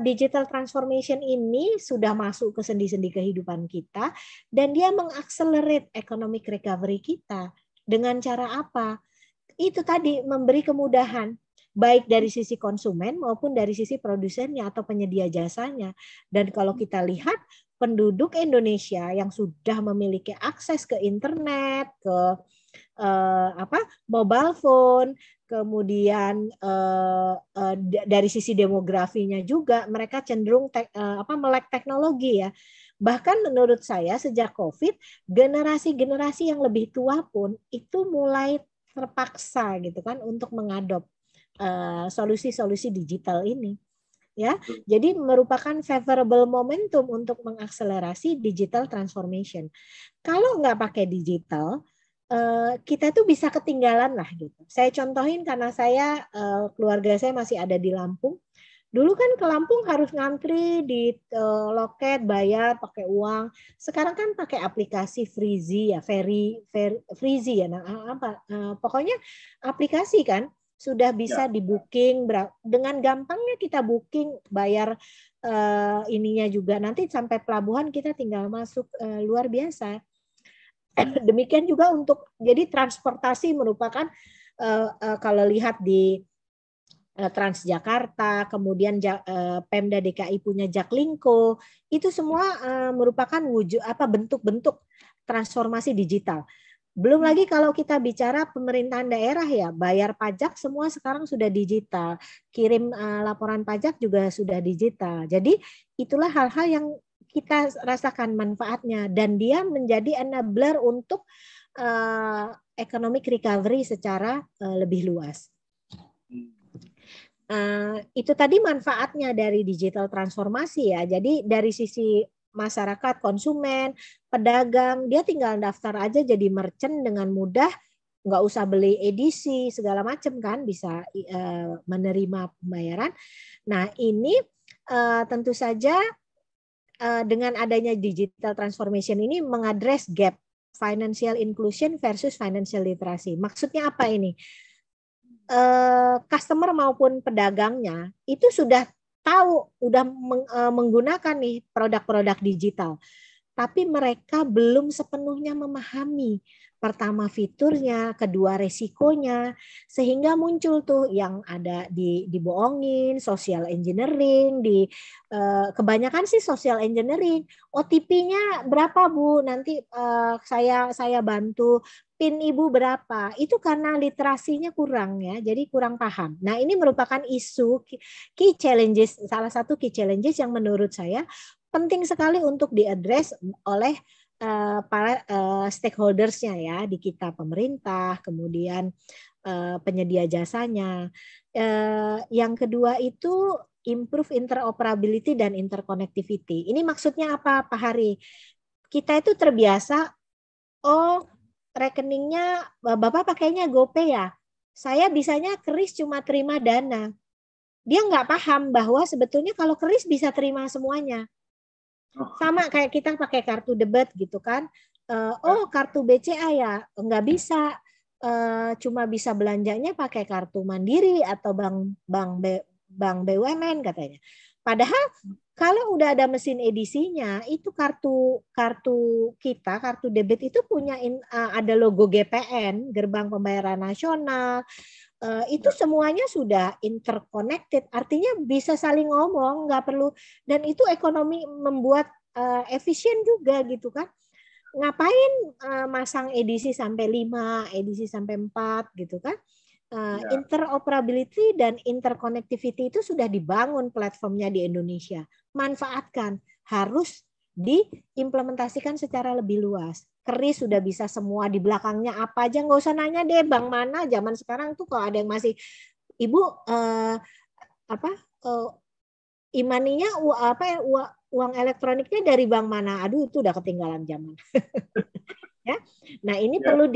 digital transformation ini sudah masuk ke sendi-sendi kehidupan kita dan dia mengakselerate economic recovery kita. Dengan cara apa? itu tadi memberi kemudahan baik dari sisi konsumen maupun dari sisi produsennya atau penyedia jasanya. Dan kalau kita lihat penduduk Indonesia yang sudah memiliki akses ke internet, ke mobile phone, kemudian dari sisi demografinya juga mereka cenderung melek teknologi ya. Bahkan menurut saya sejak COVID, generasi-generasi yang lebih tua pun itu mulai terpaksa gitu kan untuk mengadop solusi-solusi digital ini. Ya, jadi merupakan favorable momentum untuk mengakselerasi digital transformation. Kalau nggak pakai digital, kita tuh bisa ketinggalan lah gitu. Saya contohin karena saya keluarga saya masih ada di Lampung. Dulu kan ke Lampung harus ngantri di loket, bayar pakai uang. Sekarang kan pakai aplikasi Freezy ya, Freezy ya. Nah, pokoknya aplikasi kan sudah bisa di-booking dengan gampangnya kita booking, bayar ininya juga nanti sampai pelabuhan kita tinggal masuk, luar biasa. Demikian juga untuk jadi transportasi merupakan kalau lihat di Transjakarta, kemudian Pemda DKI punya Jaklingko, itu semua merupakan bentuk-bentuk transformasi digital. Belum lagi kalau kita bicara pemerintahan daerah ya, bayar pajak semua sekarang sudah digital, kirim laporan pajak juga sudah digital. Jadi itulah hal-hal yang kita rasakan manfaatnya dan dia menjadi enabler untuk economic recovery secara lebih luas. Itu tadi manfaatnya dari digital transformasi ya. Jadi dari sisi masyarakat, konsumen, pedagang, dia tinggal daftar aja jadi merchant dengan mudah, nggak usah beli edisi segala macam kan, bisa menerima pembayaran. Nah ini tentu saja dengan adanya digital transformation ini mengadres gap financial inclusion versus financial literacy. Maksudnya apa ini? Customer maupun pedagangnya itu sudah tahu, udah menggunakan nih produk-produk digital, tapi mereka belum sepenuhnya memahami pertama fiturnya, kedua resikonya, sehingga muncul tuh yang ada dibohongin, social engineering, kebanyakan sih social engineering. OTP-nya berapa Bu? Nanti saya bantu. PIN Ibu berapa? Itu karena literasinya kurang ya, jadi kurang paham. Nah ini merupakan isu key challenges, salah satu key challenges yang menurut saya penting sekali untuk diadres oleh para stakeholders-nya ya, di kita pemerintah, kemudian penyedia jasanya. Yang kedua itu improve interoperability dan interconnectivity. Ini maksudnya apa Pak Hari? Kita itu terbiasa, rekeningnya Bapak pakainya GoPay ya, saya bisanya KRIS cuma terima Dana. Dia nggak paham bahwa sebetulnya kalau KRIS bisa terima semuanya. Sama kayak kita pakai kartu debit gitu kan. Kartu BCA ya nggak bisa, cuma bisa belanjanya pakai kartu Mandiri atau bank BUMN katanya. Padahal kalau udah ada mesin edisinya, itu kartu debit itu punya ada logo GPN, Gerbang Pembayaran Nasional. Itu semuanya sudah interconnected, artinya bisa saling ngomong, nggak perlu, dan itu ekonomi membuat efisien juga gitu kan. Ngapain masang edisi sampai 5, edisi sampai 4 gitu kan. Interoperability dan interconnectivity itu sudah dibangun platformnya di Indonesia. Manfaatkan, harus diimplementasikan secara lebih luas. KRIS sudah bisa semua, di belakangnya apa aja, nggak usah nanya deh bank mana. Zaman sekarang tuh kalau ada yang masih Ibu imaninya uang elektroniknya dari bank mana? Aduh itu udah ketinggalan zaman. Ya, nah ini perlu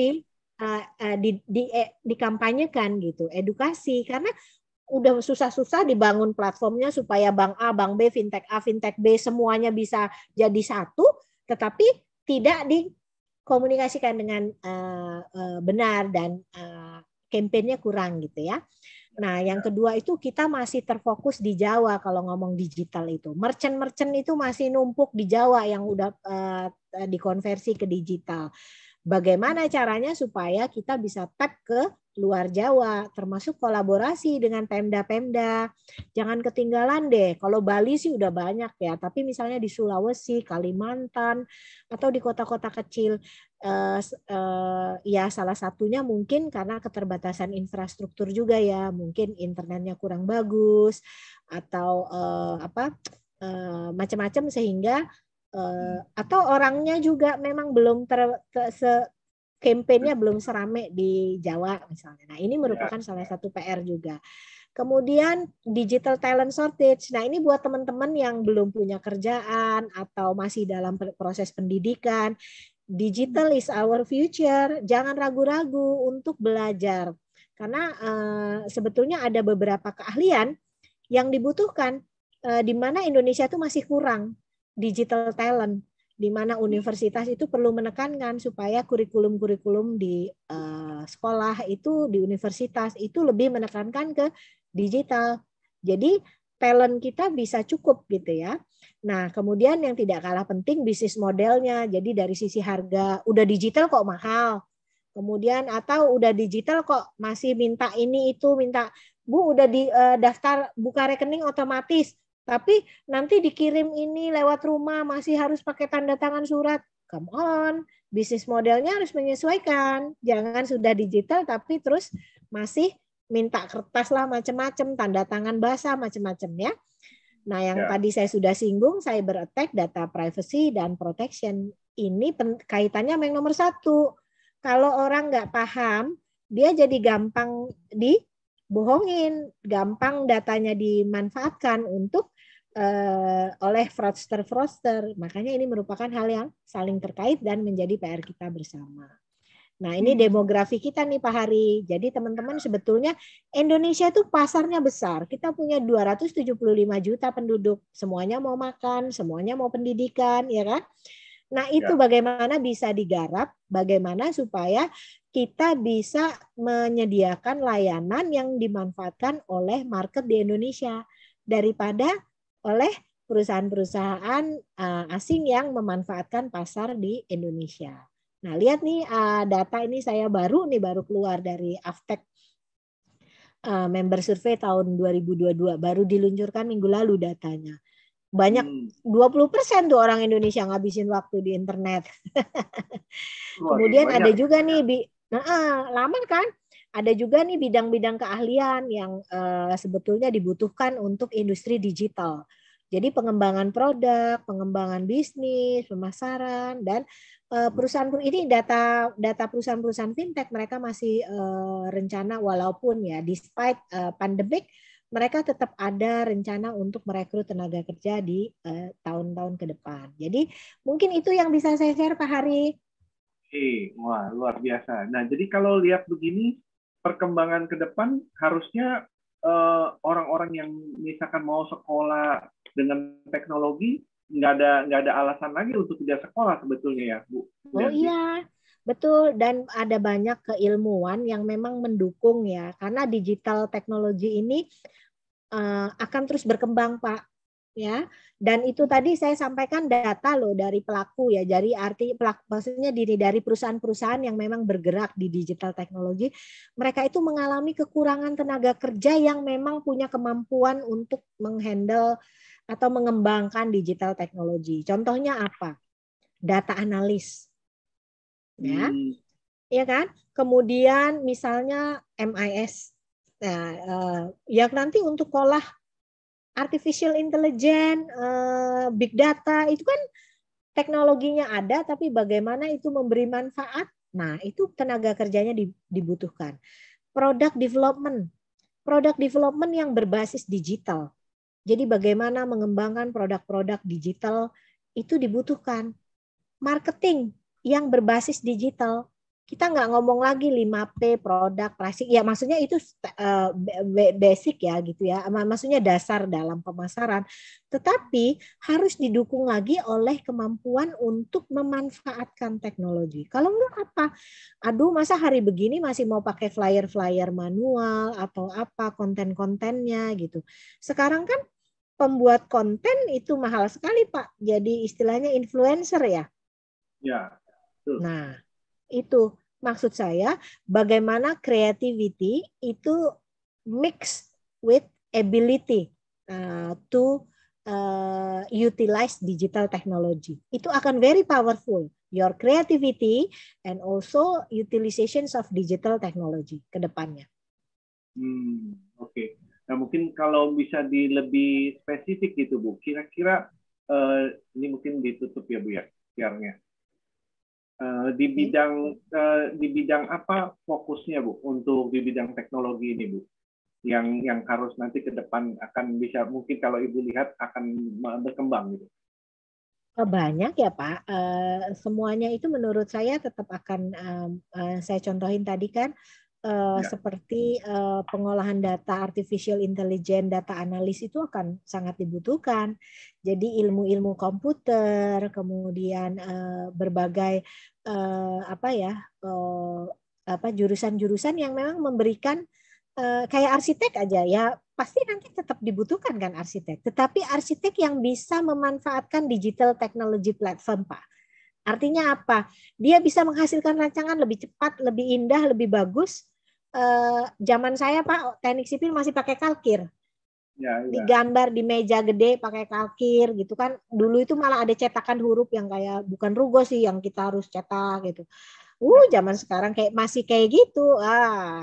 dikampanyekan gitu, edukasi, karena udah susah-susah dibangun platformnya supaya bank A, bank B, fintech A, fintech B semuanya bisa jadi satu, tetapi tidak dikomunikasikan dengan benar dan kampanyenya kurang gitu ya. Nah, yang kedua itu kita masih terfokus di Jawa kalau ngomong digital itu. Merchant-merchant itu masih numpuk di Jawa yang udah dikonversi ke digital. Bagaimana caranya supaya kita bisa tap ke luar Jawa, termasuk kolaborasi dengan Pemda-Pemda. Jangan ketinggalan deh, kalau Bali sih udah banyak ya, tapi misalnya di Sulawesi, Kalimantan, atau di kota-kota kecil, ya salah satunya mungkin karena keterbatasan infrastruktur juga ya, mungkin internetnya kurang bagus, atau macam-macam sehingga atau orangnya juga memang belum kampanyenya belum serame di Jawa misalnya. Nah, ini merupakan salah satu PR juga. Kemudian digital talent shortage. Nah, ini buat teman-teman yang belum punya kerjaan atau masih dalam proses pendidikan. Digital is our future. Jangan ragu-ragu untuk belajar. Karena sebetulnya ada beberapa keahlian yang dibutuhkan di mana Indonesia itu masih kurang digital talent, di mana universitas itu perlu menekankan supaya kurikulum-kurikulum di sekolah itu, di universitas itu lebih menekankan ke digital. Jadi talent kita bisa cukup gitu ya. Nah, kemudian yang tidak kalah penting bisnis modelnya. Jadi dari sisi harga, udah digital kok mahal. Kemudian atau udah digital kok masih minta ini itu, minta Bu udah di daftar buka rekening otomatis. Tapi nanti dikirim ini lewat rumah masih harus pakai tanda tangan surat. Come on, bisnis modelnya harus menyesuaikan. Jangan sudah digital tapi terus masih minta kertas lah macam-macam, tanda tangan basah macam-macam ya. Nah, yang tadi saya sudah singgung, cyber attack, data privacy dan protection ini kaitannya yang nomor satu. Kalau orang nggak paham, dia jadi gampang dibohongin, gampang datanya dimanfaatkan untuk oleh fraudster. Makanya ini merupakan hal yang saling terkait dan menjadi PR kita bersama. Nah, ini demografi kita nih Pak Hari. Jadi teman-teman sebetulnya Indonesia itu pasarnya besar. Kita punya 275 juta penduduk. Semuanya mau makan, semuanya mau pendidikan, ya kan? Nah, itu bagaimana bisa digarap, bagaimana supaya kita bisa menyediakan layanan yang dimanfaatkan oleh market di Indonesia daripada oleh perusahaan-perusahaan asing yang memanfaatkan pasar di Indonesia. Nah, lihat nih data ini saya baru keluar dari Aftek member survei tahun 2022, baru diluncurkan minggu lalu datanya. Banyak 20% tuh orang Indonesia ngabisin waktu di internet. Kemudian ada juga nih lama kan? Ada juga nih bidang-bidang keahlian yang sebetulnya dibutuhkan untuk industri digital. Jadi pengembangan produk, pengembangan bisnis, pemasaran, dan perusahaan ini data perusahaan-perusahaan fintech mereka masih rencana walaupun ya despite pandemic mereka tetap ada rencana untuk merekrut tenaga kerja di tahun-tahun ke depan. Jadi mungkin itu yang bisa saya share Pak Hari. Wah, luar biasa. Nah, jadi kalau lihat begini, perkembangan ke depan harusnya orang-orang yang misalkan mau sekolah dengan teknologi nggak ada alasan lagi untuk tidak sekolah sebetulnya ya, Bu. Oh iya, betul. Dan ada banyak keilmuan yang memang mendukung ya, karena digital teknologi ini akan terus berkembang, Pak. Ya, dan itu tadi saya sampaikan data loh dari pelaku ya, dari arti pelaku maksudnya dari perusahaan-perusahaan yang memang bergerak di digital teknologi, mereka itu mengalami kekurangan tenaga kerja yang memang punya kemampuan untuk menghandle atau mengembangkan digital teknologi. Contohnya apa? Data analis, ya, ya kan? Kemudian misalnya MIS, nah, yang nanti untuk olah artificial intelligence, big data, itu kan teknologinya ada, tapi bagaimana itu memberi manfaat, nah itu tenaga kerjanya dibutuhkan. Product development yang berbasis digital. Jadi bagaimana mengembangkan produk-produk digital itu dibutuhkan. Marketing yang berbasis digital. Kita nggak ngomong lagi 5P, produk, pricing. Ya maksudnya itu basic ya gitu ya. Maksudnya dasar dalam pemasaran. Tetapi harus didukung lagi oleh kemampuan untuk memanfaatkan teknologi. Kalau enggak apa? Aduh masa hari begini masih mau pakai flyer-flyer manual atau apa konten-kontennya gitu. Sekarang kan pembuat konten itu mahal sekali Pak. Jadi istilahnya influencer ya. Ya. Betul. Nah, Itu maksud saya bagaimana creativity itu mix with ability to utilize digital technology. Itu akan very powerful. Your creativity and also utilizations of digital technology ke depannya. Oke. Nah, mungkin kalau bisa lebih spesifik gitu, Bu. Kira-kira ini mungkin ditutup ya, Bu ya, siarnya. Di bidang apa fokusnya, Bu, untuk di bidang teknologi ini, Bu? Yang harus nanti ke depan akan bisa, mungkin kalau Ibu lihat akan berkembang gitu. Banyak ya Pak, semuanya itu menurut saya tetap akan saya contohin tadi kan, seperti pengolahan data, artificial intelligence, data analis itu akan sangat dibutuhkan. Jadi ilmu-ilmu komputer, kemudian berbagai jurusan-jurusan yang memang memberikan kayak arsitek aja ya, pasti nanti tetap dibutuhkan kan arsitek. Tetapi arsitek yang bisa memanfaatkan digital technology platform, Pak. Artinya apa? Dia bisa menghasilkan rancangan lebih cepat, lebih indah, lebih bagus. Zaman saya, Pak, teknik sipil masih pakai kalkir. Ya. Digambar di meja gede pakai kalkir gitu kan. Dulu itu malah ada cetakan huruf yang kayak bukan rugo sih yang kita harus cetak gitu. Zaman sekarang masih kayak gitu.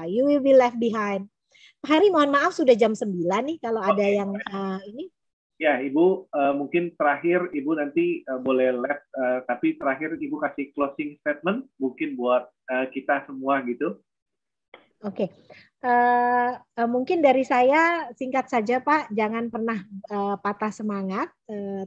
You will be left behind. Pak Hari, mohon maaf sudah jam 9 nih kalau ada yang ini. Ya, Ibu, mungkin terakhir Ibu nanti boleh left, tapi terakhir Ibu kasih closing statement mungkin buat kita semua gitu. Oke. Mungkin dari saya singkat saja Pak, jangan pernah patah semangat.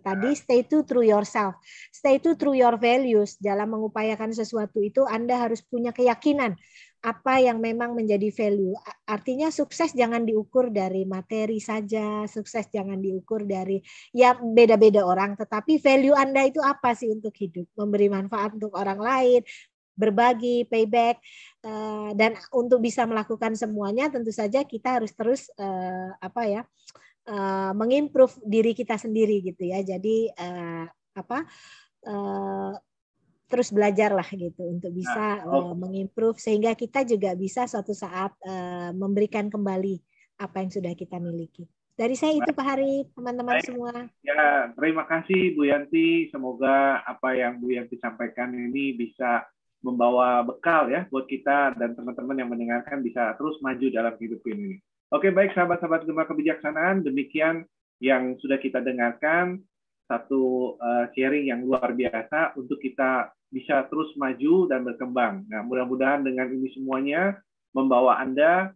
Tadi stay true yourself, stay true your values. Dalam mengupayakan sesuatu itu Anda harus punya keyakinan apa yang memang menjadi value. Artinya sukses jangan diukur dari materi saja, sukses jangan diukur dari ya beda-beda orang, tetapi value Anda itu apa sih untuk hidup, memberi manfaat untuk orang lain, berbagi, payback, dan untuk bisa melakukan semuanya tentu saja kita harus terus mengimprove diri kita sendiri gitu ya. Jadi terus belajarlah gitu untuk bisa mengimprove sehingga kita juga bisa suatu saat memberikan kembali apa yang sudah kita miliki. Dari saya itu Pak Hari, teman-teman semua. Ya, terima kasih Bu Yanti. Semoga apa yang Bu Yanti sampaikan ini bisa membawa bekal ya buat kita dan teman-teman yang mendengarkan bisa terus maju dalam hidup ini. Oke, baik sahabat-sahabat Gema Kebijaksanaan, demikian yang sudah kita dengarkan, satu sharing yang luar biasa untuk kita bisa terus maju dan berkembang. Nah, mudah-mudahan dengan ini semuanya membawa Anda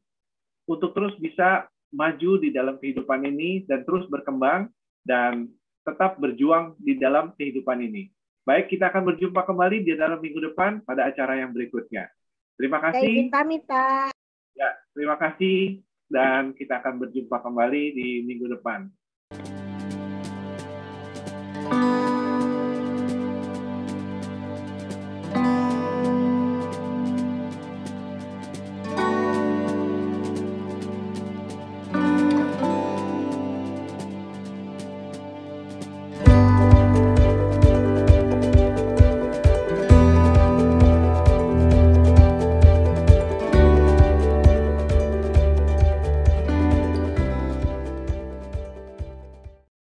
untuk terus bisa maju di dalam kehidupan ini dan terus berkembang dan tetap berjuang di dalam kehidupan ini. Baik, kita akan berjumpa kembali di dalam minggu depan pada acara yang berikutnya. Terima kasih. Saya izin pamit, Pak. Ya, terima kasih dan kita akan berjumpa kembali di minggu depan.